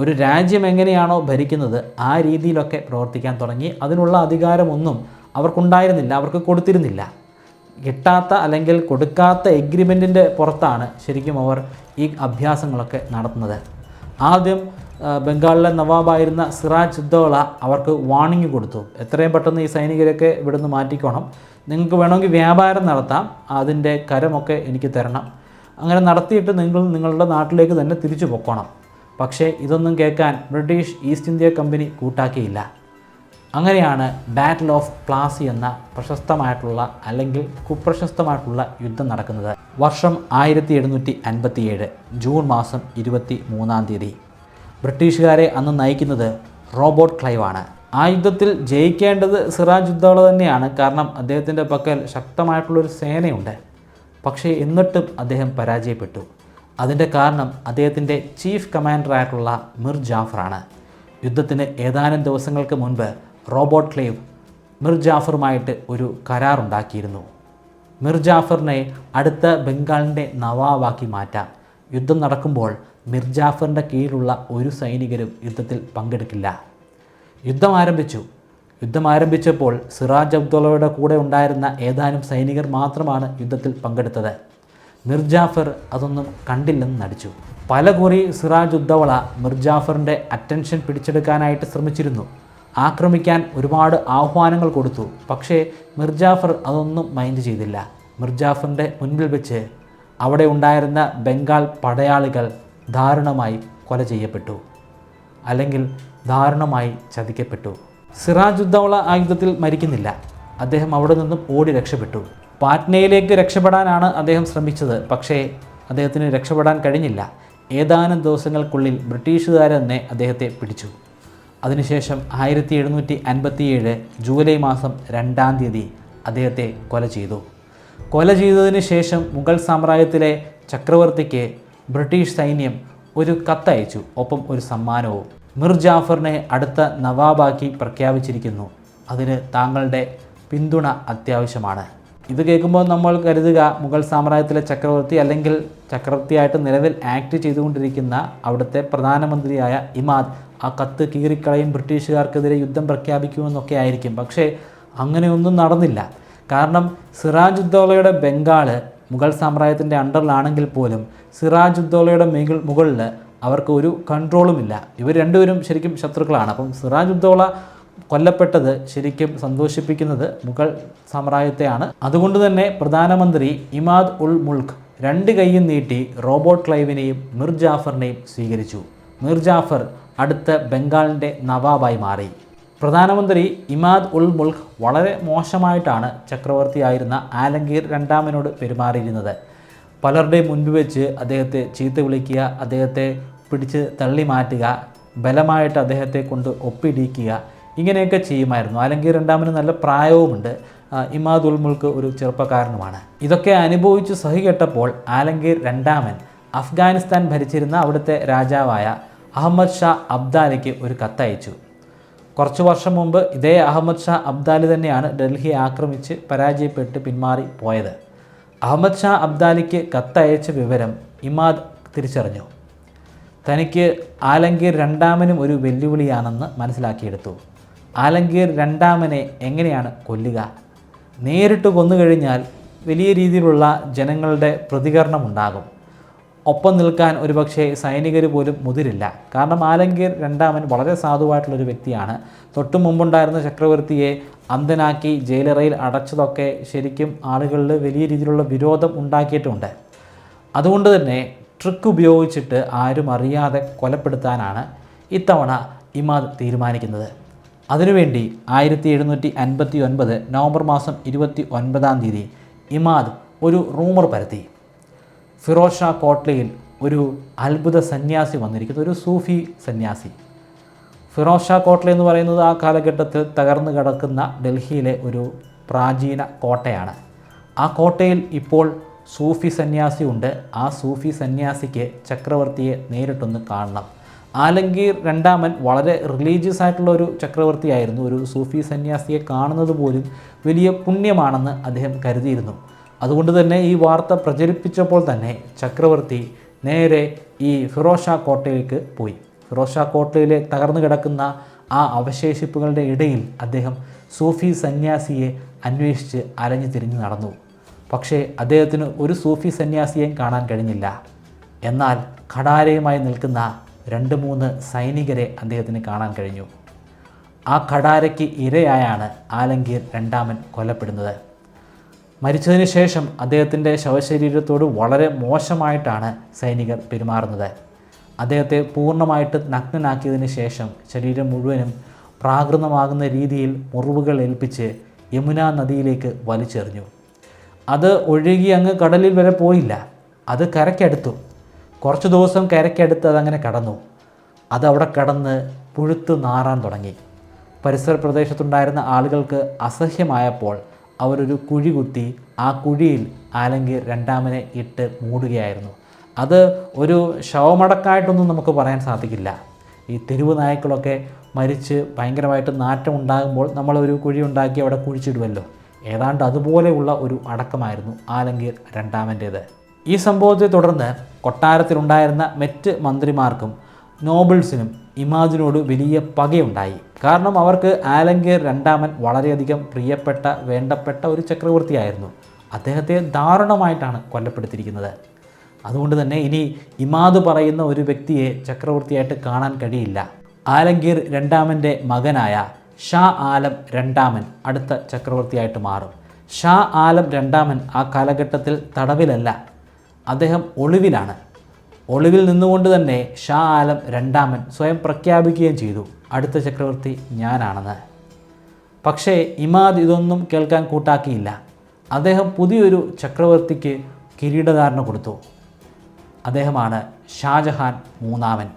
ഒരു രാജ്യം എങ്ങനെയാണോ ഭരിക്കുന്നത് ആ രീതിയിലൊക്കെ പ്രവർത്തിക്കാൻ തുടങ്ങി. അതിനുള്ള അധികാരമൊന്നും അവർക്കുണ്ടായിരുന്നില്ല, അവർക്ക് കൊടുത്തിരുന്നില്ല. കിട്ടാത്ത അല്ലെങ്കിൽ കൊടുക്കാത്ത എഗ്രിമെൻറ്റിൻ്റെ പുറത്താണ് ശരിക്കും അവർ ഈ അഭ്യാസങ്ങളൊക്കെ നടത്തുന്നത്. ആദ്യം ബംഗാളിലെ നവാബായിരുന്ന സിറാജ് ഉദ്ദൗള അവർക്ക് വാണിംഗ് കൊടുത്തു. എത്രയും പെട്ടെന്ന് ഈ സൈനികരൊക്കെ ഇവിടുന്ന് മാറ്റിക്കോണം, നിങ്ങൾക്ക് വേണമെങ്കിൽ വ്യാപാരം നടത്താം, അതിൻ്റെ കരമൊക്കെ എനിക്ക് തരണം, അങ്ങനെ നടത്തിയിട്ട് നിങ്ങളുടെ നാട്ടിലേക്ക് തന്നെ തിരിച്ചു പൊക്കോണം. പക്ഷേ ഇതൊന്നും കേൾക്കാൻ ബ്രിട്ടീഷ് ഈസ്റ്റ് ഇന്ത്യ കമ്പനി കൂട്ടാക്കിയില്ല. അങ്ങനെയാണ് ബാറ്റിൽ ഓഫ് പ്ലാസി എന്ന പ്രശസ്തമായിട്ടുള്ള അല്ലെങ്കിൽ കുപ്രശസ്തമായിട്ടുള്ള യുദ്ധം നടക്കുന്നത്. വർഷം 1757 ജൂൺ മാസം 23-ാം തീയതി. ബ്രിട്ടീഷുകാരെ അന്ന് നയിക്കുന്നത് റോബർട്ട് ക്ലൈവാണ്. ആ യുദ്ധത്തിൽ ജയിക്കേണ്ടത് സിറാജ് ഉദ്ദൗള തന്നെയാണ്. കാരണം അദ്ദേഹത്തിൻ്റെ പക്കൽ ശക്തമായിട്ടുള്ളൊരു സേനയുണ്ട്. പക്ഷേ എന്നിട്ടും അദ്ദേഹം പരാജയപ്പെട്ടു. അതിൻ്റെ കാരണം അദ്ദേഹത്തിൻ്റെ ചീഫ് കമാൻഡറായിട്ടുള്ള മിർ ജാഫറാണ്. യുദ്ധത്തിന് ഏതാനും ദിവസങ്ങൾക്ക് മുൻപ് റോബർട്ട് ക്ലൈവ് മിർ ജാഫറുമായിട്ട് ഒരു കരാറുണ്ടാക്കിയിരുന്നു. മിർ ജാഫറിനെ അടുത്ത ബംഗാളിൻ്റെ നവാബാക്കി മാറ്റാം. യുദ്ധം നടക്കുമ്പോൾ മിർ ജാഫറിൻ്റെ കീഴിലുള്ള ഒരു സൈനികരും യുദ്ധത്തിൽ പങ്കെടുക്കില്ല. യുദ്ധം ആരംഭിച്ചപ്പോൾ സിറാജ് ഉദ്ദൗളയുടെ കൂടെ ഉണ്ടായിരുന്ന ഏതാനും സൈനികർ മാത്രമാണ് യുദ്ധത്തിൽ പങ്കെടുത്തത്. മിർ ജാഫർ അതൊന്നും കണ്ടില്ലെന്ന് നടിച്ചു. പലകുറി സിറാജ് ഉദ്ദൗള മിർ ജാഫറിൻ്റെ അറ്റൻഷൻ പിടിച്ചെടുക്കാനായിട്ട് ശ്രമിച്ചിരുന്നു. ആക്രമിക്കാൻ ഒരുപാട് ആഹ്വാനങ്ങൾ കൊടുത്തു. പക്ഷേ മിർ ജാഫർ അതൊന്നും മൈൻഡ് ചെയ്തില്ല. മിർ ജാഫറിൻ്റെ മുൻപിൽ വെച്ച് അവിടെ ഉണ്ടായിരുന്ന ബംഗാൾ പടയാളികൾ ദാരുണമായി കൊല ചെയ്യപ്പെട്ടു, അല്ലെങ്കിൽ ദാരുണമായി ചതിക്കപ്പെട്ടു. സിറാജ് ഉദ്ദൗള ആ യുദ്ധത്തിൽ മരിക്കുന്നില്ല. അദ്ദേഹം അവിടെ നിന്നും ഓടി രക്ഷപ്പെട്ടു. പാറ്റ്നയിലേക്ക് രക്ഷപ്പെടാനാണ് അദ്ദേഹം ശ്രമിച്ചത്. പക്ഷേ അദ്ദേഹത്തിന് രക്ഷപ്പെടാൻ കഴിഞ്ഞില്ല. ഏതാനും ദിവസങ്ങൾക്കുള്ളിൽ ബ്രിട്ടീഷുകാർ തന്നെ അദ്ദേഹത്തെ പിടിച്ചു. അതിനുശേഷം 1757 ജൂലൈ മാസം 2-ാം തീയതി അദ്ദേഹത്തെ കൊല ചെയ്തു. കൊല ചെയ്തതിന് ശേഷം മുഗൾ സാമ്രാജ്യത്തിലെ ചക്രവർത്തിക്ക് ബ്രിട്ടീഷ് സൈന്യം ഒരു കത്തയച്ചു, ഒപ്പം ഒരു സമ്മാനവും. മിർ ജാഫറിനെ അടുത്ത നവാബാക്കി പ്രഖ്യാപിച്ചിരിക്കുന്നു. അതിന് താങ്കളുടെ പിന്തുണ അത്യാവശ്യമാണ്. ഇത് കേൾക്കുമ്പോൾ നമ്മൾ കരുതുക മുഗൾ സാമ്രാജ്യത്തിലെ ചക്രവർത്തി അല്ലെങ്കിൽ ചക്രവർത്തിയായിട്ട് നിലവിൽ ആക്ട് ചെയ്തുകൊണ്ടിരിക്കുന്ന അവിടുത്തെ പ്രധാനമന്ത്രിയായ ഇമാദ് ആ കത്ത് കീറിക്കളയും, ബ്രിട്ടീഷുകാർക്കെതിരെ യുദ്ധം പ്രഖ്യാപിക്കുമെന്നൊക്കെ ആയിരിക്കും. പക്ഷേ അങ്ങനെയൊന്നും നടന്നില്ല. കാരണം സിറാജുദ്ദൗളയുടെ ബംഗാൾ മുഗൾ സാമ്രാജ്യത്തിൻ്റെ അണ്ടറിലാണെങ്കിൽ പോലും സിറാജുദ്ദൗളയുടെ മുകളിൽ അവർക്ക് ഒരു കൺട്രോളുമില്ല. ഇവർ രണ്ടുപേരും ശരിക്കും ശത്രുക്കളാണ്. അപ്പം സിറാജുദ്ദൗള കൊല്ലപ്പെട്ടത് ശരിക്കും സന്തോഷിപ്പിക്കുന്നത് മുഗൾ സാമ്രാജ്യത്തെയാണ്. അതുകൊണ്ട് തന്നെ പ്രധാനമന്ത്രി ഇമാദ് ഉൽ മുൽക്ക് രണ്ട് കൈയും നീട്ടി റോബോട്ട് ക്ലൈവിനെയും മിർ ജാഫറിനെയും സ്വീകരിച്ചു. മിർ ജാഫർ അടുത്ത ബംഗാളിൻ്റെ നവാബായി മാറി. പ്രധാനമന്ത്രി ഇമാദ് ഉൽ മുൽക്ക് വളരെ മോശമായിട്ടാണ് ചക്രവർത്തിയായിരുന്ന ആലംഗീർ രണ്ടാമനോട് പെരുമാറിയിരുന്നത്. പലരുടെയും മുൻപ് വെച്ച് അദ്ദേഹത്തെ ചീത്ത വിളിക്കുക, അദ്ദേഹത്തെ പിടിച്ച് തള്ളി മാറ്റുക, ബലമായിട്ട് അദ്ദേഹത്തെ കൊണ്ട് ഒപ്പിടിക്കുക, ഇങ്ങനെയൊക്കെ ചെയ്യുമായിരുന്നു. ആലംഗീർ രണ്ടാമന് നല്ല പ്രായവുമുണ്ട്. ഇമാദ് ഉൽ മുൽക്ക് ഒരു ചെറുപ്പക്കാരനുമാണ്. ഇതൊക്കെ അനുഭവിച്ച് സഹികെട്ടപ്പോൾ ആലംഗീർ രണ്ടാമൻ അഫ്ഗാനിസ്ഥാൻ ഭരിച്ചിരുന്ന അവിടുത്തെ രാജാവായ അഹമ്മദ് ഷാ അബ്ദാലിക്ക് ഒരു കത്തയച്ചു. കുറച്ച് വർഷം മുമ്പ് ഇതേ അഹമ്മദ് ഷാ അബ്ദാലി തന്നെയാണ് ഡൽഹി ആക്രമിച്ച് പരാജയപ്പെട്ട് പിന്മാറി പോയത്. അഹമ്മദ് ഷാ അബ്ദാലിക്ക് കത്തയച്ച വിവരം ഇമാദ് തിരിച്ചറിഞ്ഞു. തനിക്ക് ആലംഗീർ രണ്ടാമനും ഒരു വെല്ലുവിളിയാണെന്ന് മനസ്സിലാക്കിയെടുത്തു. ആലംഗീർ രണ്ടാമനെ എങ്ങനെയാണ് കൊല്ലുക? നേരിട്ട് കൊന്നുകഴിഞ്ഞാൽ വലിയ രീതിയിലുള്ള ജനങ്ങളുടെ പ്രതികരണമുണ്ടാകും. ഒപ്പം നിൽക്കാൻ ഒരുപക്ഷെ സൈനികർ പോലും മുതിരില്ല. കാരണം ആലംഗീർ രണ്ടാമൻ വളരെ സാധുവായിട്ടുള്ളൊരു വ്യക്തിയാണ്. തൊട്ടു മുമ്പുണ്ടായിരുന്ന ചക്രവർത്തിയെ അന്ധനാക്കി ജയിലറയിൽ അടച്ചതൊക്കെ ശരിക്കും ആളുകളിൽ വലിയ രീതിയിലുള്ള വിരോധം ഉണ്ടാക്കിയിട്ടുണ്ട്. അതുകൊണ്ട് തന്നെ ട്രിക്ക് ഉപയോഗിച്ചിട്ട് ആരും അറിയാതെ കൊലപ്പെടുത്താനാണ് ഇത്തവണ ഇമാദ് തീരുമാനിക്കുന്നത്. അതിനുവേണ്ടി 1759 നവംബർ മാസം 29 ഇമാദ് ഒരു റൂമർ പരത്തി. ഫിറോസ് ഷാ കോട്ട്ലയിൽ ഒരു അത്ഭുത സന്യാസി വന്നിരിക്കുന്നു, ഒരു സൂഫി സന്യാസി. ഫിറോസ് ഷാ കോട്ട്ല എന്ന് പറയുന്നത് ആ കാലഘട്ടത്തിൽ തകർന്നു കിടക്കുന്ന ഡൽഹിയിലെ ഒരു പ്രാചീന കോട്ടയാണ്. ആ കോട്ടയിൽ ഇപ്പോൾ സൂഫി സന്യാസി ഉണ്ട്. ആ സൂഫി സന്യാസിക്ക് ചക്രവർത്തിയെ നേരിട്ടൊന്ന് കാണണം. ആലംഗീർ രണ്ടാമൻ വളരെ റിലീജിയസ് ആയിട്ടുള്ള ഒരു ചക്രവർത്തിയായിരുന്നു. ഒരു സൂഫി സന്യാസിയെ കാണുന്നത് പോലും വലിയ പുണ്യമാണെന്ന് അദ്ദേഹം കരുതിയിരുന്നു. അതുകൊണ്ട് തന്നെ ഈ വാർത്ത പ്രചരിപ്പിച്ചപ്പോൾ തന്നെ ചക്രവർത്തി നേരെ ഈ ഫിറോസ് ഷാ കോട്ടയിലേക്ക് പോയി. ഫിറോസ് ഷാ കോട്ടയിലെ തകർന്നു കിടക്കുന്ന ആ അവശേഷിപ്പുകളുടെ ഇടയിൽ അദ്ദേഹം സൂഫി സന്യാസിയെ അന്വേഷിച്ച് അലഞ്ഞു തിരിഞ്ഞു നടന്നു. പക്ഷേ അദ്ദേഹത്തിന് ഒരു സൂഫി സന്യാസിയെയും കാണാൻ കഴിഞ്ഞില്ല. എന്നാൽ ഖടാരയുമായി നിൽക്കുന്ന 2-3 സൈനികരെ അദ്ദേഹത്തിന് കാണാൻ കഴിഞ്ഞു. ആ ഖടാരയ്ക്ക് ഇരയായാണ് ആലംഗീർ രണ്ടാമൻ കൊല്ലപ്പെടുന്നത്. മരിച്ചതിന് ശേഷം അദ്ദേഹത്തിൻ്റെ ശവശരീരത്തോട് വളരെ മോശമായിട്ടാണ് സൈനികർ പെരുമാറുന്നത്. അദ്ദേഹത്തെ പൂർണ്ണമായിട്ട് നഗ്നനാക്കിയതിന് ശേഷം ശരീരം മുഴുവനും പ്രാകൃതമാകുന്ന രീതിയിൽ മുറിവുകൾ ഏൽപ്പിച്ച് യമുന നദിയിലേക്ക് വലിച്ചെറിഞ്ഞു. അത് ഒഴുകി അങ്ങ് കടലിൽ വരെ പോയില്ല, അത് കരയ്ക്കടുത്തു. കുറച്ച് ദിവസം കരയ്ക്കടുത്ത് അതങ്ങനെ കടന്നു. അതവിടെ കടന്ന് പുഴുത്ത് നാറാൻ തുടങ്ങി. പരിസര പ്രദേശത്തുണ്ടായിരുന്ന ആളുകൾക്ക് അസഹ്യമായപ്പോൾ അവരൊരു കുഴി കുത്തി ആ കുഴിയിൽ ആലംഗീർ രണ്ടാമനെ ഇട്ട് മൂടുകയായിരുന്നു. അത് ഒരു ശവമടക്കായിട്ടൊന്നും നമുക്ക് പറയാൻ സാധിക്കില്ല. ഈ തെരുവ് നായ്ക്കളൊക്കെ മരിച്ച് ഭയങ്കരമായിട്ട് നാറ്റം ഉണ്ടാകുമ്പോൾ നമ്മളൊരു കുഴി ഉണ്ടാക്കി അവിടെ കുഴിച്ചിടുമല്ലോ, ഏതാണ്ട് അതുപോലെയുള്ള ഒരു അടക്കമായിരുന്നു ആലംഗീർ രണ്ടാമൻ്റേത്. ഈ സംഭവത്തെ തുടർന്ന് കൊട്ടാരത്തിലുണ്ടായിരുന്ന മറ്റ് മന്ത്രിമാർക്കും നോബിൾസിനും ഇമാദിനോട് വലിയ പകയുണ്ടായി. കാരണം അവർക്ക് ആലംഗീർ രണ്ടാമൻ വളരെയധികം പ്രിയപ്പെട്ട വേണ്ടപ്പെട്ട ഒരു ചക്രവർത്തിയായിരുന്നു. അദ്ദേഹത്തെ ദാരുണമായിട്ടാണ് കൊല്ലപ്പെടുത്തിയിരിക്കുന്നത്. അതുകൊണ്ട് തന്നെ ഇനി ഇമാദ് പറയുന്ന ഒരു വ്യക്തിയെ ചക്രവർത്തിയായിട്ട് കാണാൻ കഴിയില്ല. ആലംഗീർ രണ്ടാമൻ്റെ മകനായ ഷാ ആലം രണ്ടാമൻ അടുത്ത ചക്രവർത്തിയായിട്ട് മാറും. ഷാ ആലം രണ്ടാമൻ ആ കാലഘട്ടത്തിൽ തടവിലല്ല, അദ്ദേഹം ഒളിവിലാണ്. ഒളിവിൽ നിന്നുകൊണ്ട് തന്നെ ഷാ ആലം രണ്ടാമൻ സ്വയം പ്രഖ്യാപിക്കുകയും ചെയ്തു, അടുത്ത ചക്രവർത്തി ഞാനാണെന്ന്. പക്ഷേ ഇമാദ് ഇതൊന്നും കേൾക്കാൻ കൂട്ടാക്കിയില്ല. അദ്ദേഹം പുതിയൊരു ചക്രവർത്തിക്ക് കിരീടധാരണ കൊടുത്തു. അദ്ദേഹമാണ് ഷാജഹാൻ മൂന്നാമൻ.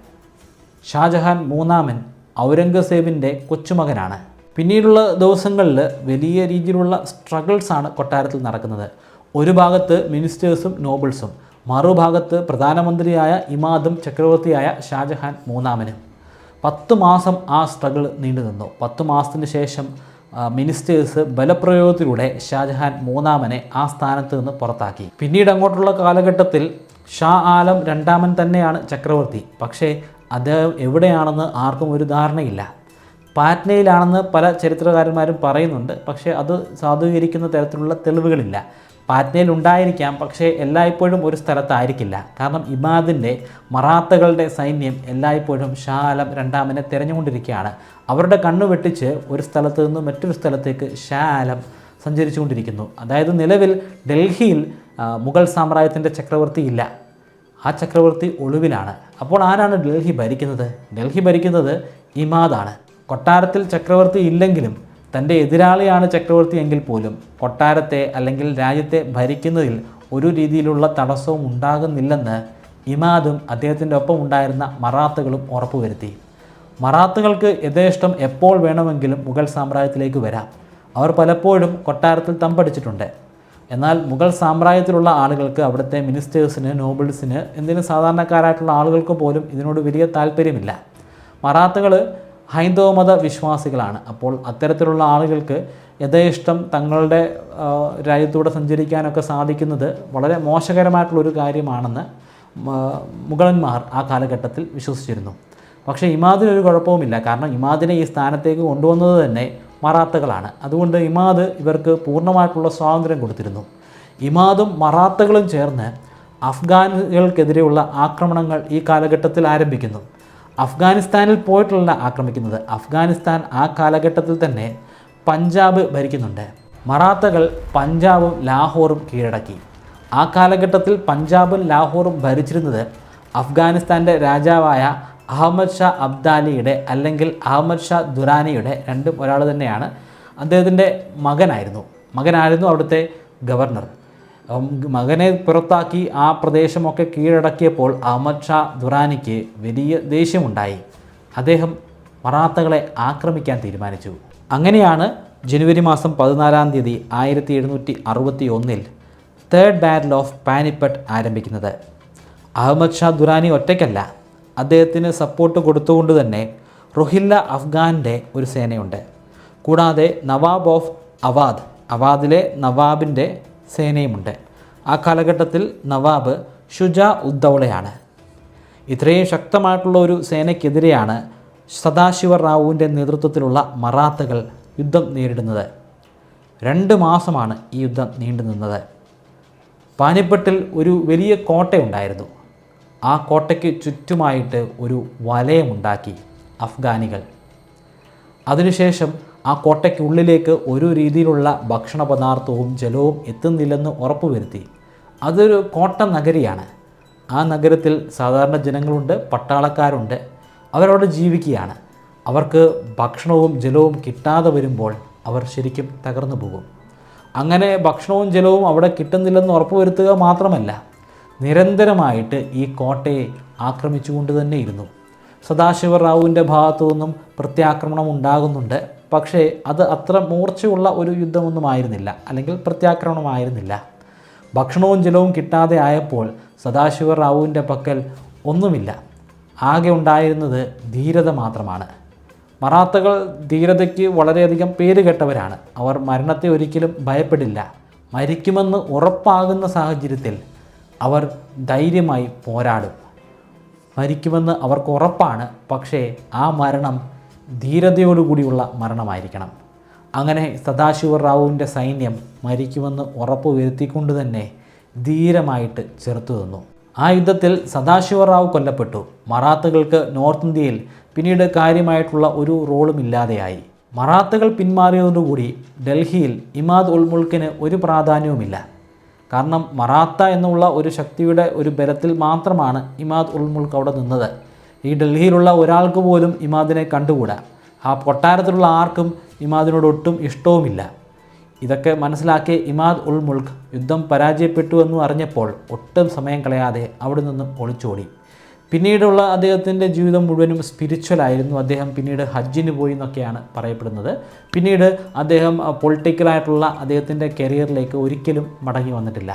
ഷാജഹാൻ മൂന്നാമൻ ഔറംഗസേബിൻ്റെ കൊച്ചുമകനാണ്. പിന്നീടുള്ള ദിവസങ്ങളിൽ വലിയ രീതിയിലുള്ള സ്ട്രഗിൾസാണ് കൊട്ടാരത്തിൽ നടക്കുന്നത്. ഒരു ഭാഗത്ത് മിനിസ്റ്റേഴ്സും നോബിൾസും, മറുഭാഗത്ത് പ്രധാനമന്ത്രിയായ ഇമാദും ചക്രവർത്തിയായ ഷാജഹാൻ മൂന്നാമനും. 10 മാസം ആ സ്ട്രഗിൾ നീണ്ടു നിന്നു. 10 മാസത്തിന് ശേഷം മിനിസ്റ്റേഴ്സ് ബലപ്രയോഗത്തിലൂടെ ഷാജഹാൻ മൂന്നാമനെ ആ സ്ഥാനത്ത് നിന്ന് പുറത്താക്കി. പിന്നീട് അങ്ങോട്ടുള്ള കാലഘട്ടത്തിൽ ഷാ ആലം രണ്ടാമൻ തന്നെയാണ് ചക്രവർത്തി. പക്ഷേ അദ്ദേഹം എവിടെയാണെന്ന് ആർക്കും ഒരു ധാരണയില്ല. പാറ്റ്നയിലാണെന്ന് പല ചരിത്രകാരന്മാരും പറയുന്നുണ്ട്. പക്ഷേ അത് സാധൂകരിക്കുന്ന തരത്തിലുള്ള തെളിവുകളില്ല. പാറ്റ്നയിൽ ഉണ്ടായിരിക്കാം, പക്ഷേ എല്ലായ്പ്പോഴും ഒരു സ്ഥലത്തായിരിക്കില്ല. കാരണം ഇമാദിൻ്റെ മറാത്തകളുടെ സൈന്യം എല്ലായ്പ്പോഴും ഷാ ആലം രണ്ടാമനെ തിരഞ്ഞുകൊണ്ടിരിക്കുകയാണ്. അവരുടെ കണ്ണു വെട്ടിച്ച് ഒരു സ്ഥലത്ത് നിന്ന് മറ്റൊരു സ്ഥലത്തേക്ക് ഷാ ആലം സഞ്ചരിച്ചുകൊണ്ടിരിക്കുന്നു. അതായത് നിലവിൽ ഡൽഹിയിൽ മുഗൾ സാമ്രാജ്യത്തിൻ്റെ ചക്രവർത്തി ഇല്ല. ആ ചക്രവർത്തി ഒളിവിലാണ്. അപ്പോൾ ആരാണ് ഡൽഹി ഭരിക്കുന്നത്? ഡൽഹി ഭരിക്കുന്നത് ഇമാദാണ്. കൊട്ടാരത്തിൽ ചക്രവർത്തി ഇല്ലെങ്കിലും തൻ്റെ എതിരാളിയാണ് ചക്രവർത്തി എങ്കിൽ പോലും കൊട്ടാരത്തെ അല്ലെങ്കിൽ രാജ്യത്തെ ഭരിക്കുന്നതിൽ ഒരു രീതിയിലുള്ള തടസ്സവും ഉണ്ടാകുന്നില്ലെന്ന് ഇമാദും അദ്ദേഹത്തിൻ്റെ ഒപ്പം ഉണ്ടായിരുന്ന മറാത്തകളും ഉറപ്പുവരുത്തി. മറാത്തകൾക്ക് യഥേഷ്ടം എപ്പോൾ വേണമെങ്കിലും മുഗൾ സാമ്രാജ്യത്തിലേക്ക് വരാം. അവർ പലപ്പോഴും കൊട്ടാരത്തിൽ തമ്പടിച്ചിട്ടുണ്ട്. എന്നാൽ മുഗൾ സാമ്രാജ്യത്തിലുള്ള ആളുകൾക്ക്, അവിടുത്തെ മിനിസ്റ്റേഴ്സിന്, നോബിൾസിന്, എന്തിനും സാധാരണക്കാരായിട്ടുള്ള ആളുകൾക്ക് പോലും ഇതിനോട് വലിയ താല്പര്യമില്ല. മറാത്തകൾ ഹൈന്ദവ മത വിശ്വാസികളാണ്. അപ്പോൾ അത്തരത്തിലുള്ള ആളുകൾക്ക് യഥേഷ്ടം തങ്ങളുടെ രാജ്യത്തൂടെ സഞ്ചരിക്കാനൊക്കെ സാധിക്കുന്നത് വളരെ മോശകരമായിട്ടുള്ളൊരു കാര്യമാണെന്ന് മുഗളന്മാർ ആ കാലഘട്ടത്തിൽ വിശ്വസിച്ചിരുന്നു. പക്ഷേ ഇമാദിനൊരു കുഴപ്പവുമില്ല. കാരണം ഇമാദിനെ ഈ സ്ഥാനത്തേക്ക് കൊണ്ടുവന്നത് തന്നെ മറാത്തകളാണ്. അതുകൊണ്ട് ഇമാദ് ഇവർക്ക് പൂർണ്ണമായിട്ടുള്ള സ്വാതന്ത്ര്യം കൊടുത്തിരുന്നു. ഇമാദും മറാത്തകളും ചേർന്ന് അഫ്ഗാനികൾക്കെതിരെയുള്ള ആക്രമണങ്ങൾ ഈ കാലഘട്ടത്തിൽ ആരംഭിക്കുന്നു. അഫ്ഗാനിസ്ഥാനിൽ പോയിട്ടുള്ള ആക്രമിക്കുന്നത്. അഫ്ഗാനിസ്ഥാൻ ആ കാലഘട്ടത്തിൽ തന്നെ പഞ്ചാബ് ഭരിക്കുന്നുണ്ട്. മറാത്തകൾ പഞ്ചാബും ലാഹോറും കീഴടക്കി. ആ കാലഘട്ടത്തിൽ പഞ്ചാബും ലാഹോറും ഭരിച്ചിരുന്നത് അഫ്ഗാനിസ്ഥാൻ്റെ രാജാവായ അഹമ്മദ് ഷാ അബ്ദാലിയുടെ അല്ലെങ്കിൽ അഹമ്മദ് ഷാ ദുറാനിയുടെ, രണ്ടും ഒരാൾ തന്നെയാണ്. അദ്ദേഹത്തിൻ്റെ മകനായിരുന്നു അവിടുത്തെ ഗവർണർ. മകനെ പുറത്താക്കി ആ പ്രദേശമൊക്കെ കീഴടക്കിയപ്പോൾ അഹമ്മദ് ഷാ ദുറാനിക്ക് വലിയ ദേഷ്യമുണ്ടായി. അദ്ദേഹം മറാത്തകളെ ആക്രമിക്കാൻ തീരുമാനിച്ചു. അങ്ങനെയാണ് ജനുവരി മാസം 14-ാം തീയതി 1761 തേർഡ് ബാറ്റിൽ ഓഫ് പാനിപ്പട്ട് ആരംഭിക്കുന്നത്. അഹമ്മദ് ഷാ ദുറാനി ഒറ്റയ്ക്കല്ല, അദ്ദേഹത്തിന് സപ്പോർട്ട് കൊടുത്തുകൊണ്ട് തന്നെ റൊഹില്ല അഫ്ഗാൻ്റെ ഒരു സേനയുണ്ട്. കൂടാതെ നവാബ് ഓഫ് അവാദിലെ നവാബിൻ്റെ സേനയുമുണ്ട്. ആ കാലഘട്ടത്തിൽ നവാബ് ഷുജാ ഉദ്ദൗളയാണ്. ഇത്രയും ശക്തമായിട്ടുള്ള ഒരു സേനയ്ക്കെതിരെയാണ് സദാശിവ റാവുവിൻ്റെ നേതൃത്വത്തിലുള്ള മറാത്തകൾ യുദ്ധം നേരിടുന്നത്. 2 മാസമാണ് ഈ യുദ്ധം നീണ്ടുനിന്നത്. പാനിപ്പട്ടിൽ ഒരു വലിയ കോട്ടയുണ്ടായിരുന്നു. ആ കോട്ടയ്ക്ക് ചുറ്റുമായിട്ട് ഒരു വലയമുണ്ടാക്കി അഫ്ഗാനികൾ. അതിനുശേഷം ആ കോട്ടയ്ക്കുള്ളിലേക്ക് ഒരു രീതിയിലുള്ള ഭക്ഷണ പദാർത്ഥവും ജലവും എത്തുന്നില്ലെന്ന് ഉറപ്പുവരുത്തി. അതൊരു കോട്ട നഗരിയാണ്. ആ നഗരത്തിൽ സാധാരണ ജനങ്ങളുണ്ട്, പട്ടാളക്കാരുണ്ട്. അവരവിടെ ജീവിക്കുകയാണ്. അവർക്ക് ഭക്ഷണവും ജലവും കിട്ടാതെ വരുമ്പോൾ അവർ ശരിക്കും തകർന്നു പോകും. അങ്ങനെ ഭക്ഷണവും ജലവും അവിടെ കിട്ടുന്നില്ലെന്ന് ഉറപ്പുവരുത്തുക മാത്രമല്ല, നിരന്തരമായിട്ട് ഈ കോട്ടയെ ആക്രമിച്ചുകൊണ്ട് തന്നെ ഇരുന്നു. സദാശിവ റാവുവിൻ്റെ ഭാഗത്തു നിന്നും പ്രത്യാക്രമണം ഉണ്ടാകുന്നുണ്ട്. പക്ഷേ അത് അത്ര മൂർച്ചയുള്ള ഒരു യുദ്ധമൊന്നുമായിരുന്നില്ല, അല്ലെങ്കിൽ പ്രത്യാക്രമണമായിരുന്നില്ല. ഭക്ഷണവും ജലവും കിട്ടാതെ ആയപ്പോൾ സദാശിവ റാവുവിൻ്റെ പക്കൽ ഒന്നുമില്ല. ആകെ ഉണ്ടായിരുന്നത് ധീരത മാത്രമാണ്. മറാത്തകൾ ധീരതയ്ക്ക് വളരെയധികം പേരുകെട്ടവരാണ്. അവർ മരണത്തെ ഒരിക്കലും ഭയപ്പെടില്ല. മരിക്കുമെന്ന് ഉറപ്പാകുന്ന സാഹചര്യത്തിൽ അവർ ധൈര്യമായി പോരാടും. മരിക്കുമെന്ന് അവർക്ക് ഉറപ്പാണ്, പക്ഷേ ആ മരണം ധീരതയോടുകൂടിയുള്ള മരണമായിരിക്കണം. അങ്ങനെ സദാശിവ റാവുവിൻ്റെ സൈന്യം മരിക്കുമെന്ന് ഉറപ്പ് വരുത്തിക്കൊണ്ട് തന്നെ ധീരമായിട്ട് ചെറുത്തു നിന്നു. ആ യുദ്ധത്തിൽ സദാശിവ റാവു കൊല്ലപ്പെട്ടു. മറാത്തകൾക്ക് നോർത്ത് ഇന്ത്യയിൽ പിന്നീട് കാര്യമായിട്ടുള്ള ഒരു റോളും ഇല്ലാതെയായി. മറാത്തകൾ പിന്മാറിയതോടുകൂടി ഡൽഹിയിൽ ഇമാദ് ഉൽ മുൾക്കിന് ഒരു പ്രാധാന്യവുമില്ല. കാരണം മറാത്ത എന്നുള്ള ഒരു ശക്തിയുടെ ഒരു ബലത്തിൽ മാത്രമാണ് ഇമാദ് ഉൽ മുൾക്ക് അവിടെ നിന്നത്. ഈ ഡൽഹിയിലുള്ള ഒരാൾക്ക് പോലും ഇമാദിനെ കണ്ടുകൂടാ. ആ കൊട്ടാരത്തിലുള്ള ആർക്കും ഇമാദിനോട് ഒട്ടും ഇഷ്ടവുമില്ല. ഇതൊക്കെ മനസ്സിലാക്കിയ ഇമാദ് ഉൽ മുൾക്ക് യുദ്ധം പരാജയപ്പെട്ടു എന്ന് അറിഞ്ഞപ്പോൾ ഒട്ടും സമയം കളയാതെ അവിടെ നിന്നും ഒളിച്ചോടി. പിന്നീടുള്ള അദ്ദേഹത്തിൻ്റെ ജീവിതം മുഴുവനും സ്പിരിച്വലായിരുന്നു. അദ്ദേഹം പിന്നീട് ഹജ്ജിന് പോയി എന്നൊക്കെയാണ് പറയപ്പെടുന്നത്. പിന്നീട് അദ്ദേഹം പൊളിറ്റിക്കലായിട്ടുള്ള അദ്ദേഹത്തിൻ്റെ കരിയറിലേക്ക് ഒരിക്കലും മടങ്ങി വന്നിട്ടില്ല.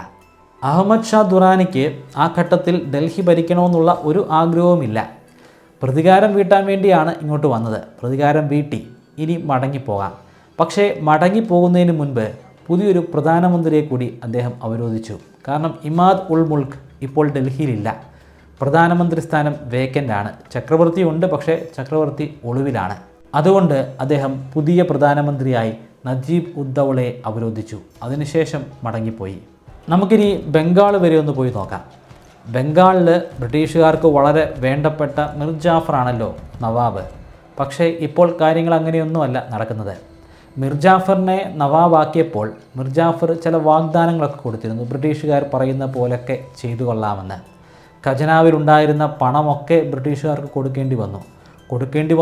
അഹമ്മദ് ഷാ ദുറാനിക്ക് ആ ഘട്ടത്തിൽ ഡൽഹി ഭരിക്കണമെന്നുള്ള ഒരു ആഗ്രഹവുമില്ല. പ്രതികാരം വീട്ടാൻ വേണ്ടിയാണ് ഇങ്ങോട്ട് വന്നത്. പ്രതികാരം വീട്ടി ഇനി മടങ്ങിപ്പോകാം. പക്ഷേ മടങ്ങിപ്പോകുന്നതിന് മുൻപ് പുതിയൊരു പ്രധാനമന്ത്രിയെ കൂടി അദ്ദേഹം അവരോധിച്ചു. കാരണം ഇമാദ് ഉൾ മുൾക്ക് ഇപ്പോൾ ഡൽഹിയിലില്ല. പ്രധാനമന്ത്രി സ്ഥാനം വേക്കൻ്റാണ്. ചക്രവർത്തി ഉണ്ട്, പക്ഷേ ചക്രവർത്തി ഒളിവിലാണ്. അതുകൊണ്ട് അദ്ദേഹം പുതിയ പ്രധാനമന്ത്രിയായി നജീബ് ഉദ്ദൗളയെ അവരോധിച്ചു. അതിനുശേഷം മടങ്ങിപ്പോയി. നമുക്കിനി ബംഗാൾ വരെ ഒന്ന് പോയി നോക്കാം. ബംഗാളിൽ ബ്രിട്ടീഷുകാർക്ക് വളരെ വേണ്ടപ്പെട്ട മിർ ജാഫറാണല്ലോ നവാബ്. പക്ഷേ ഇപ്പോൾ കാര്യങ്ങൾ അങ്ങനെയൊന്നുമല്ല നടക്കുന്നത്. മിർ ജാഫറിനെ നവാബാക്കിയപ്പോൾ മിർ ജാഫർ ചില വാഗ്ദാനങ്ങളൊക്കെ കൊടുത്തിരുന്നു. ബ്രിട്ടീഷുകാർ പറയുന്ന പോലൊക്കെ ചെയ്തു കൊള്ളാമെന്ന്. ഖജനാവിലുണ്ടായിരുന്ന പണമൊക്കെ ബ്രിട്ടീഷുകാർക്ക് കൊടുക്കേണ്ടി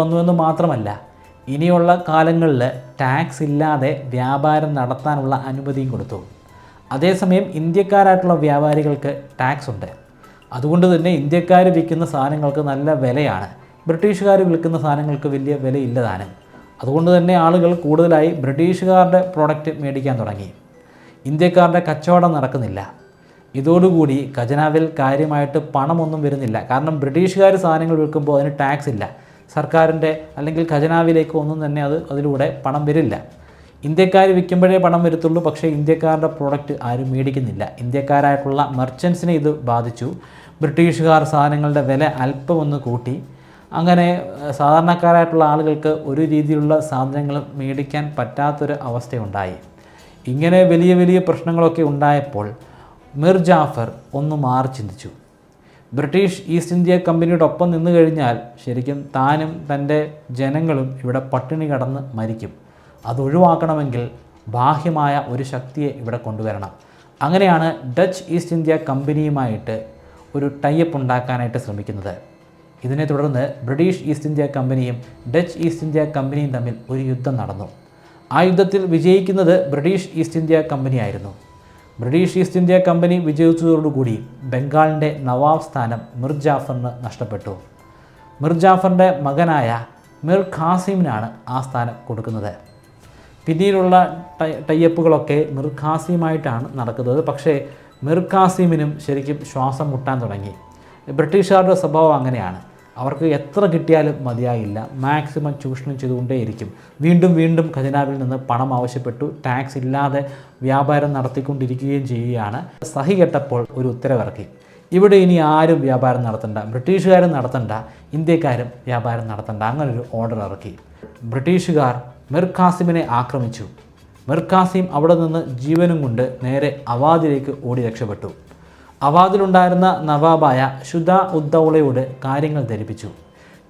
വന്നു എന്ന് മാത്രമല്ല, ഇനിയുള്ള കാലങ്ങളിൽ ടാക്സ് ഇല്ലാതെ വ്യാപാരം നടത്താനുള്ള അനുമതിയും കൊടുത്തു. അതേസമയം ഇന്ത്യക്കാരായിട്ടുള്ള വ്യാപാരികൾക്ക് ടാക്സ് ഉണ്ട്. അതുകൊണ്ട് തന്നെ ഇന്ത്യക്കാർ വിൽക്കുന്ന സാധനങ്ങൾക്ക് നല്ല വിലയാണ്. ബ്രിട്ടീഷുകാർ വിൽക്കുന്ന സാധനങ്ങൾക്ക് വലിയ വിലയില്ലതാനും. അതുകൊണ്ട് തന്നെ ആളുകൾ കൂടുതലായി ബ്രിട്ടീഷുകാരുടെ പ്രോഡക്റ്റ് മേടിക്കാൻ തുടങ്ങി. ഇന്ത്യക്കാരുടെ കച്ചവടം നടക്കുന്നില്ല. ഇതോടുകൂടി ഖജനാവിൽ കാര്യമായിട്ട് പണമൊന്നും വരുന്നില്ല. കാരണം ബ്രിട്ടീഷുകാർ സാധനങ്ങൾ വിൽക്കുമ്പോൾ അതിന് ടാക്സ് ഇല്ല. സർക്കാരിൻ്റെ അല്ലെങ്കിൽ ഖജനാവിലേക്ക് ഒന്നും തന്നെ അതിലൂടെ പണം വരില്ല. ഇന്ത്യക്കാർ വിൽക്കുമ്പോഴേ പണം വരത്തുള്ളൂ. പക്ഷേ ഇന്ത്യക്കാരുടെ പ്രോഡക്റ്റ് ആരും മേടിക്കുന്നില്ല. ഇന്ത്യക്കാരായിട്ടുള്ള മെർച്ചൻസിനെ ഇത് ബാധിച്ചു. ബ്രിട്ടീഷുകാർ സാധനങ്ങളുടെ വില അല്പമൊന്ന് കൂട്ടി. അങ്ങനെ സാധാരണക്കാരായിട്ടുള്ള ആളുകൾക്ക് ഒരു രീതിയിലുള്ള സാധനങ്ങൾ മേടിക്കാൻ പറ്റാത്തൊരു അവസ്ഥയുണ്ടായി. ഇങ്ങനെ വലിയ വലിയ പ്രശ്നങ്ങളൊക്കെ ഉണ്ടായപ്പോൾ മിർ ജാഫർ ഒന്ന് മാറി ചിന്തിച്ചു. ബ്രിട്ടീഷ് ഈസ്റ്റ് ഇന്ത്യ കമ്പനിയുടെ ഒപ്പം നിന്നു കഴിഞ്ഞാൽ ശരിക്കും താനും തൻ്റെ ജനങ്ങളും ഇവിടെ പട്ടിണി കിടന്ന് മരിക്കും. അതൊഴിവാക്കണമെങ്കിൽ ബാഹ്യമായ ഒരു ശക്തിയെ ഇവിടെ കൊണ്ടുവരണം. അങ്ങനെയാണ് ഡച്ച് ഈസ്റ്റ് ഇന്ത്യ കമ്പനിയുമായിട്ട് ഒരു ടൈപ്പ് ഉണ്ടാക്കാനായിട്ട് ശ്രമിക്കുന്നത്. ഇതിനെ തുടർന്ന് ബ്രിട്ടീഷ് ഈസ്റ്റ് ഇന്ത്യ കമ്പനിയും ഡച്ച് ഈസ്റ്റ് ഇന്ത്യ കമ്പനിയും തമ്മിൽ ഒരു യുദ്ധം നടന്നു. ആ യുദ്ധത്തിൽ വിജയിക്കുന്നത് ബ്രിട്ടീഷ് ഈസ്റ്റ് ഇന്ത്യ കമ്പനിയായിരുന്നു. ബ്രിട്ടീഷ് ഈസ്റ്റ് ഇന്ത്യ കമ്പനി വിജയിച്ചതോടുകൂടി ബംഗാളിൻ്റെ നവാബ് സ്ഥാനം മിർ ജാഫറിന് നഷ്ടപ്പെട്ടു. മിർ ജാഫറിൻ്റെ മകനായ മിർ ഖാസിമിനാണ് ആ സ്ഥാനം കൊടുക്കുന്നത്. പിന്നീടുള്ള ടൈപ്പുകളൊക്കെ മിർ ഖാസിമായിട്ടാണ് നടക്കുന്നത്. പക്ഷേ മിർ ഖാസിമിനും ശരിക്കും ശ്വാസം മുട്ടാൻ തുടങ്ങി. ബ്രിട്ടീഷുകാരുടെ സ്വഭാവം അങ്ങനെയാണ്. അവർക്ക് എത്ര കിട്ടിയാലും മതിയായില്ല. മാക്സിമം ചൂഷണം ചെയ്തുകൊണ്ടേയിരിക്കും. വീണ്ടും വീണ്ടും ഖജനാവിൽ നിന്ന് പണം ആവശ്യപ്പെട്ടു. ടാക്സ് ഇല്ലാതെ വ്യാപാരം നടത്തിക്കൊണ്ടിരിക്കുകയും ചെയ്യുകയാണ്. സഹി കെട്ടപ്പോൾ ഒരു ഉത്തരവിറക്കി. ഇവിടെ ഇനി ആരും വ്യാപാരം നടത്തണ്ട, ബ്രിട്ടീഷുകാരും നടത്തണ്ട, ഇന്ത്യക്കാരും വ്യാപാരം നടത്തണ്ട. അങ്ങനൊരു ഓർഡർ ഇറക്കി. ബ്രിട്ടീഷുകാർ മിർ ഖാസിമിനെ ആക്രമിച്ചു. മിർ ഖാസിം അവിടെ നിന്ന് ജീവനും കൊണ്ട് നേരെ അവാദിലേക്ക് ഓടി രക്ഷപ്പെട്ടു. അവാദിലുണ്ടായിരുന്ന നവാബായ ഷുജാ ഉദ്ദൗളയോട് കാര്യങ്ങൾ ധരിപ്പിച്ചു.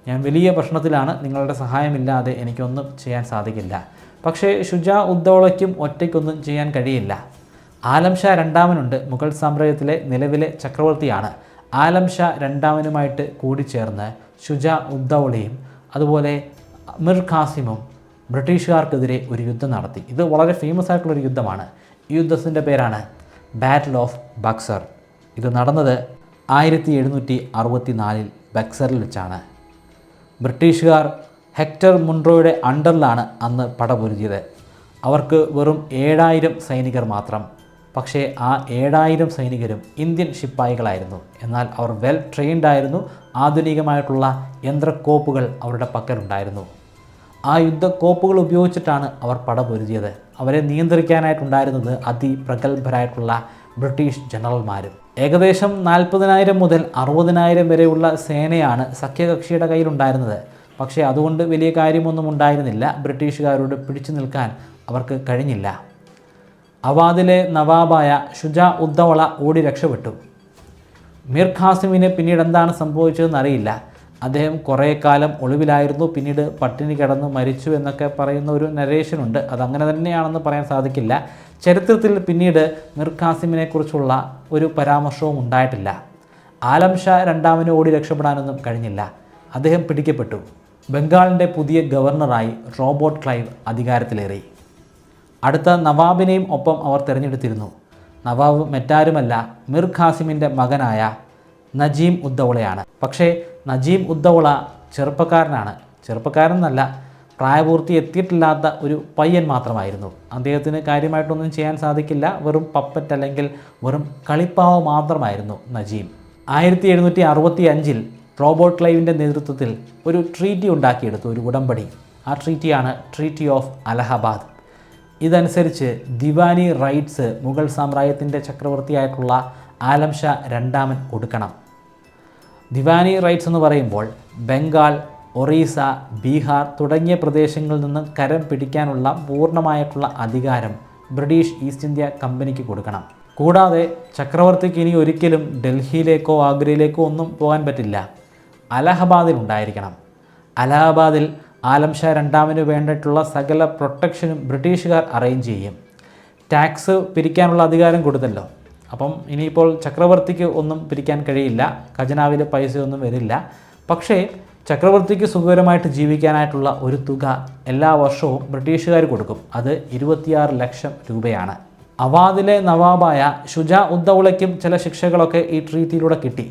ഞാൻ വലിയ പ്രശ്നത്തിലാണ്, നിങ്ങളുടെ സഹായമില്ലാതെ എനിക്കൊന്നും ചെയ്യാൻ സാധിക്കില്ല. പക്ഷേ ഷുജാ ഉദ്ദൗളയ്ക്കും ഒറ്റയ്ക്കൊന്നും ചെയ്യാൻ കഴിയില്ല. ആലം ഷാ രണ്ടാമനുണ്ട്, മുഗൾ സാമ്രാജ്യത്തിലെ നിലവിലെ ചക്രവർത്തിയാണ്. ആലം ഷാ രണ്ടാമനുമായിട്ട് കൂടിച്ചേർന്ന് ഷുജാ ഉദ്ദൗളയും അതുപോലെ മിർ ഖാസിമും ബ്രിട്ടീഷുകാർക്കെതിരെ ഒരു യുദ്ധം നടത്തി. ഇത് വളരെ ഫേമസ് ആയിട്ടുള്ളൊരു യുദ്ധമാണ്. ഈ യുദ്ധത്തിൻ്റെ പേരാണ് ബാറ്റിൽ ഓഫ് ബക്സർ. ഇത് നടന്നത് 1764 ബക്സറിൽ വെച്ചാണ്. ബ്രിട്ടീഷുകാർ ഹെക്ടർ മുൺറോയുടെ അണ്ടറിലാണ് അന്ന് പടപൊരുതിയത്. അവർക്ക് വെറും 7000 സൈനികർ മാത്രം. പക്ഷേ ആ 7000 സൈനികരും ഇന്ത്യൻ ശിപ്പായികളായിരുന്നു. എന്നാൽ അവർ വെൽ ട്രെയിൻഡ് ആയിരുന്നു. ആധുനികമായിട്ടുള്ള യന്ത്രക്കോപ്പുകൾ അവരുടെ പക്കലുണ്ടായിരുന്നു. ആ യുദ്ധക്കോപ്പുകൾ ഉപയോഗിച്ചിട്ടാണ് അവർ പടപൊരുതിയത്. അവരെ നിയന്ത്രിക്കാനായിട്ടുണ്ടായിരുന്നത് അതിപ്രഗത്ഭരായിട്ടുള്ള ബ്രിട്ടീഷ് ജനറൽമാരും. ഏകദേശം 40,000 മുതൽ 60,000 വരെയുള്ള സേനയാണ് സഖ്യകക്ഷിയുടെ കയ്യിലുണ്ടായിരുന്നത്. പക്ഷേ അതുകൊണ്ട് വലിയ കാര്യമൊന്നും ഉണ്ടായിരുന്നില്ല. ബ്രിട്ടീഷുകാരോട് പിടിച്ചു നിൽക്കാൻ അവർക്ക് കഴിഞ്ഞില്ല. അവാദിലെ നവാബായ ഷുജാ ഉദ്ദൗള ഓടി രക്ഷപ്പെട്ടു. മിർ ഖാസിമിന് പിന്നീട് എന്താണ് സംഭവിച്ചതെന്ന് അറിയില്ല. അദ്ദേഹം കുറേ കാലം ഒളിവിലായിരുന്നു. പിന്നീട് പട്ടിണി കിടന്ന് മരിച്ചു എന്നൊക്കെ പറയുന്ന ഒരു നരേഷനുണ്ട്. അതങ്ങനെ തന്നെയാണെന്ന് പറയാൻ സാധിക്കില്ല. ചരിത്രത്തിൽ പിന്നീട് മിർ ഖാസിമിനെക്കുറിച്ചുള്ള ഒരു പരാമർശവും ഉണ്ടായിട്ടില്ല. ആലം ഷാ രണ്ടാമന് ഓടി രക്ഷപ്പെടാനൊന്നും കഴിഞ്ഞില്ല. അദ്ദേഹം പിടിക്കപ്പെട്ടു. ബംഗാളിൻ്റെ പുതിയ ഗവർണറായി റോബർട്ട് ക്ലൈവ് അധികാരത്തിലേറി. അടുത്ത നവാബിനെയും ഒപ്പം അവർ തിരഞ്ഞെടുത്തിരുന്നു. നവാബ് മറ്റാരുമല്ല, മിർ ഖാസിമിൻ്റെ മകനായ നജീം ഉദ്ദൗളയാണ്. പക്ഷേ നജീം ഉദ്ദൗള ചെറുപ്പക്കാരനല്ല, പ്രായപൂർത്തി എത്തിയിട്ടില്ലാത്ത ഒരു പയ്യൻ മാത്രമായിരുന്നു. അദ്ദേഹത്തിന് കാര്യമായിട്ടൊന്നും ചെയ്യാൻ സാധിക്കില്ല. വെറും പപ്പറ്റ് അല്ലെങ്കിൽ വെറും കളിപ്പാവ് മാത്രമായിരുന്നു നജീം. 1765 റോബർട്ട് ക്ലൈവിൻ്റെ നേതൃത്വത്തിൽ ഒരു ട്രീറ്റി ഉണ്ടാക്കിയെടുത്തു, ഒരു ഉടമ്പടി. ആ ട്രീറ്റിയാണ് ട്രീറ്റി ഓഫ് അലഹബാദ്. ഇതനുസരിച്ച് ദിവാനി റൈറ്റ്സ് മുഗൾ സാമ്രാജ്യത്തിൻ്റെ ചക്രവർത്തിയായിട്ടുള്ള ആലം ഷാ രണ്ടാമൻ കൊടുക്കണം. ദിവാനി റൈറ്റ്സ് എന്ന് പറയുമ്പോൾ ബംഗാൾ, ഒറീസ, ബീഹാർ തുടങ്ങിയ പ്രദേശങ്ങളിൽ നിന്ന് കരം പിടിക്കാനുള്ള പൂർണ്ണമായിട്ടുള്ള അധികാരം ബ്രിട്ടീഷ് ഈസ്റ്റ് ഇന്ത്യ കമ്പനിക്ക് കൊടുക്കണം. കൂടാതെ ചക്രവർത്തിക്ക് ഇനി ഒരിക്കലും ഡൽഹിയിലേക്കോ ആഗ്രയിലേക്കോ ഒന്നും പോകാൻ പറ്റില്ല. അലഹബാദിൽ ഉണ്ടായിരിക്കണം. അലഹബാദിൽ ആലം ഷാ രണ്ടാമന് വേണ്ടിയിട്ടുള്ള സകല പ്രൊട്ടക്ഷനും ബ്രിട്ടീഷുകാർ അറേഞ്ച് ചെയ്യും. ടാക്സ് പിരിക്കാനുള്ള അധികാരം കൊടുത്തല്ലോ. അപ്പം ഇനിയിപ്പോൾ ചക്രവർത്തിക്ക് ഒന്നും പിരിക്കാൻ കഴിയില്ല, ഖജനാവിൽ പൈസയൊന്നും വരില്ല. പക്ഷേ ചക്രവർത്തിക്ക് സുഖകരമായിട്ട് ജീവിക്കാനായിട്ടുള്ള ഒരു തുക എല്ലാ വർഷവും ബ്രിട്ടീഷുകാർ കൊടുക്കും. അത് 26 ലക്ഷം രൂപയാണ്. അവാദിലെ നവാബായ ഷുജാ ഉദ്ദൗളയ്ക്കും ചില ശിക്ഷകളൊക്കെ ഈ ട്രീറ്റിയിലൂടെ കിട്ടി.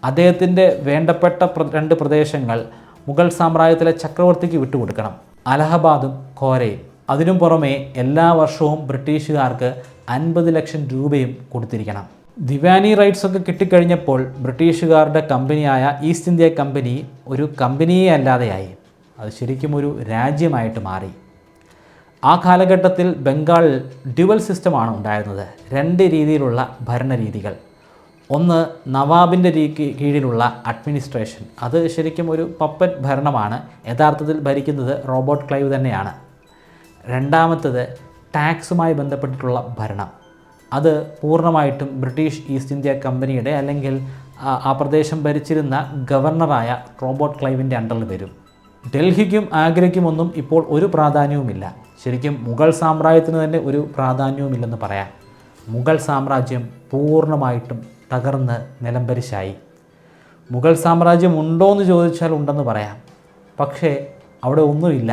അദ്ദേഹത്തിൻ്റെ വേണ്ടപ്പെട്ട 2 പ്രദേശങ്ങൾ മുഗൾ സാമ്രാജ്യത്തിലെ ചക്രവർത്തിക്ക് വിട്ടുകൊടുക്കണം, അലഹബാദും ഖോരയും. അതിനും പുറമെ എല്ലാ വർഷവും ബ്രിട്ടീഷുകാർക്ക് 50 ലക്ഷം രൂപയും കൊടുത്തിരിക്കണം. ദിവാനി റൈറ്റ്സ് ഒക്കെ കിട്ടിക്കഴിഞ്ഞപ്പോൾ ബ്രിട്ടീഷുകാരുടെ കമ്പനിയായ ഈസ്റ്റ് ഇന്ത്യ കമ്പനി ഒരു കമ്പനിയെ അല്ലാതെയായി. അത് ശരിക്കും ഒരു രാജ്യമായിട്ട് മാറി. ആ കാലഘട്ടത്തിൽ ബംഗാളിൽ ഡ്യുവൽ സിസ്റ്റമാണ് ഉണ്ടായിരുന്നത്. 2 രീതിയിലുള്ള ഭരണരീതികൾ. ഒന്ന് നവാബിൻ്റെ കീഴിലുള്ള അഡ്മിനിസ്ട്രേഷൻ. അത് ശരിക്കും ഒരു പപ്പറ്റ് ഭരണമാണ്. യഥാർത്ഥത്തിൽ ഭരിക്കുന്നത് റോബർട്ട് ക്ലൈവ് തന്നെയാണ്. രണ്ടാമത്തത് ടാക്സുമായി ബന്ധപ്പെട്ടിട്ടുള്ള ഭരണം. അത് പൂർണ്ണമായിട്ടും ബ്രിട്ടീഷ് ഈസ്റ്റ് ഇന്ത്യ കമ്പനിയുടെ അല്ലെങ്കിൽ ആ പ്രദേശം ഭരിച്ചിരുന്ന ഗവർണറായ റോബർട്ട് ക്ലൈവിൻ്റെ അണ്ടറിൽ വരും. ഡൽഹിക്കും ആഗ്രയ്ക്കുമൊന്നും ഇപ്പോൾ ഒരു പ്രാധാന്യവുമില്ല. ശരിക്കും മുഗൾ സാമ്രാജ്യത്തിന് തന്നെ ഒരു പ്രാധാന്യവുമില്ലെന്ന് പറയാം. മുഗൾ സാമ്രാജ്യം പൂർണ്ണമായിട്ടും തകർന്ന് നിലംപരിശായി. മുഗൾ സാമ്രാജ്യം ഉണ്ടോ എന്ന് ചോദിച്ചാൽ ഉണ്ടെന്ന് പറയാം. പക്ഷേ അവിടെ ഒന്നുമില്ല.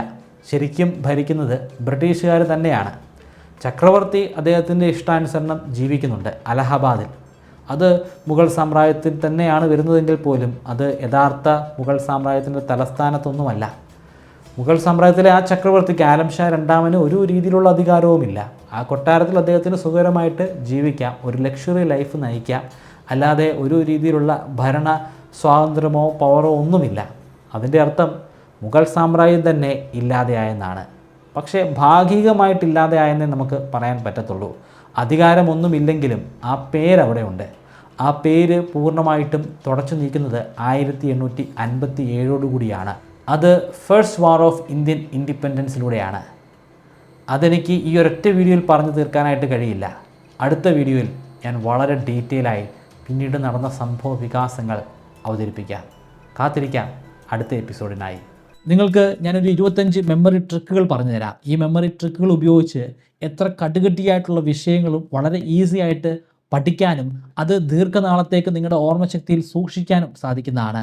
ശരിക്കും ഭരിക്കുന്നത് ബ്രിട്ടീഷുകാർ തന്നെയാണ്. ചക്രവർത്തി അദ്ദേഹത്തിൻ്റെ ഇഷ്ടാനുസരണം ജീവിക്കുന്നുണ്ട് അലഹബാദിൽ. അത് മുഗൾ സാമ്രാജ്യത്തിൽ തന്നെയാണ് വരുന്നതെങ്കിൽ പോലും അത് യഥാർത്ഥ മുഗൾ സാമ്രാജ്യത്തിൻ്റെ തലസ്ഥാനത്തൊന്നുമല്ല. മുഗൾ സാമ്രാജ്യത്തിലെ ആ ചക്രവർത്തിക്ക് ആലം ഷാ രണ്ടാമന് ഒരു രീതിയിലുള്ള അധികാരവുമില്ല. ആ കൊട്ടാരത്തിൽ അദ്ദേഹത്തിന് സുഖകരമായിട്ട് ജീവിക്കാം, ഒരു ലക്ഷറി ലൈഫ് നയിക്കാം. അല്ലാതെ ഒരു രീതിയിലുള്ള ഭരണ സ്വാതന്ത്ര്യമോ പവറോ ഒന്നുമില്ല. അതിൻ്റെ അർത്ഥം മുഗൾ സാമ്രാജ്യം തന്നെ ഇല്ലാതെയായെന്നാണ്. പക്ഷേ ഭാഗികമായിട്ടില്ലാതെയായെന്നേ നമുക്ക് പറയാൻ പറ്റത്തുള്ളൂ. അധികാരമൊന്നുമില്ലെങ്കിലും ആ പേരവിടെ ഉണ്ട്. ആ പേര് പൂർണ്ണമായിട്ടും തുടച്ചു നീക്കുന്നത് 1857 അത് ഫസ്റ്റ് വാർ ഓഫ് ഇന്ത്യൻ ഇൻഡിപെൻഡൻസിലൂടെയാണ്. അതെനിക്ക് ഈ ഒരൊറ്റ വീഡിയോയിൽ പറഞ്ഞു തീർക്കാനായിട്ട് കഴിയില്ല. അടുത്ത വീഡിയോയിൽ ഞാൻ വളരെ ഡീറ്റെയിലായി പിന്നീട് നടന്ന സംഭവ വികാസങ്ങൾ അവതരിപ്പിക്കാം. കാത്തിരിക്കാം അടുത്ത എപ്പിസോഡിനായി. നിങ്ങൾക്ക് ഞാനൊരു 25 മെമ്മറി ട്രിക്കുകൾ പറഞ്ഞു തരാം. ഈ മെമ്മറി ട്രിക്കുകൾ ഉപയോഗിച്ച് എത്ര കടുകട്ടിയായിട്ടുള്ള വിഷയങ്ങളും വളരെ ഈസി ആയിട്ട് പഠിക്കാനും അത് ദീർഘനാളത്തേക്ക് നിങ്ങളുടെ ഓർമ്മശക്തിയിൽ സൂക്ഷിക്കാനും സാധിക്കുന്നതാണ്.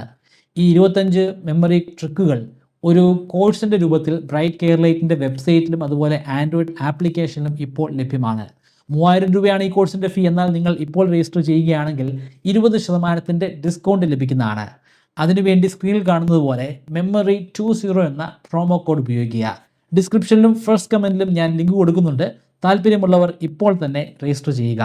ഈ 25 മെമ്മറി ട്രിക്കുകൾ ഒരു കോഴ്സിൻ്റെ രൂപത്തിൽ ബ്രൈറ്റ് കെയർലൈറ്റിൻ്റെ വെബ്സൈറ്റിലും അതുപോലെ ആൻഡ്രോയിഡ് ആപ്ലിക്കേഷനിലും ഇപ്പോൾ ലഭ്യമാണ്. 3000 രൂപയാണ് ഈ കോഴ്സിൻ്റെ ഫീ. എന്നാൽ നിങ്ങൾ ഇപ്പോൾ രജിസ്റ്റർ ചെയ്യുകയാണെങ്കിൽ 20% ഡിസ്കൗണ്ട് ലഭിക്കുന്നതാണ്. അതിനുവേണ്ടി സ്ക്രീനിൽ കാണുന്നത് പോലെ MEMORY20 എന്ന പ്രൊമോ കോഡ് ഉപയോഗിക്കുക. ഡിസ്ക്രിപ്ഷനിലും ഫസ്റ്റ് കമൻറ്റിലും ഞാൻ ലിങ്ക് കൊടുക്കുന്നുണ്ട്. താല്പര്യമുള്ളവർ ഇപ്പോൾ തന്നെ രജിസ്റ്റർ ചെയ്യുക.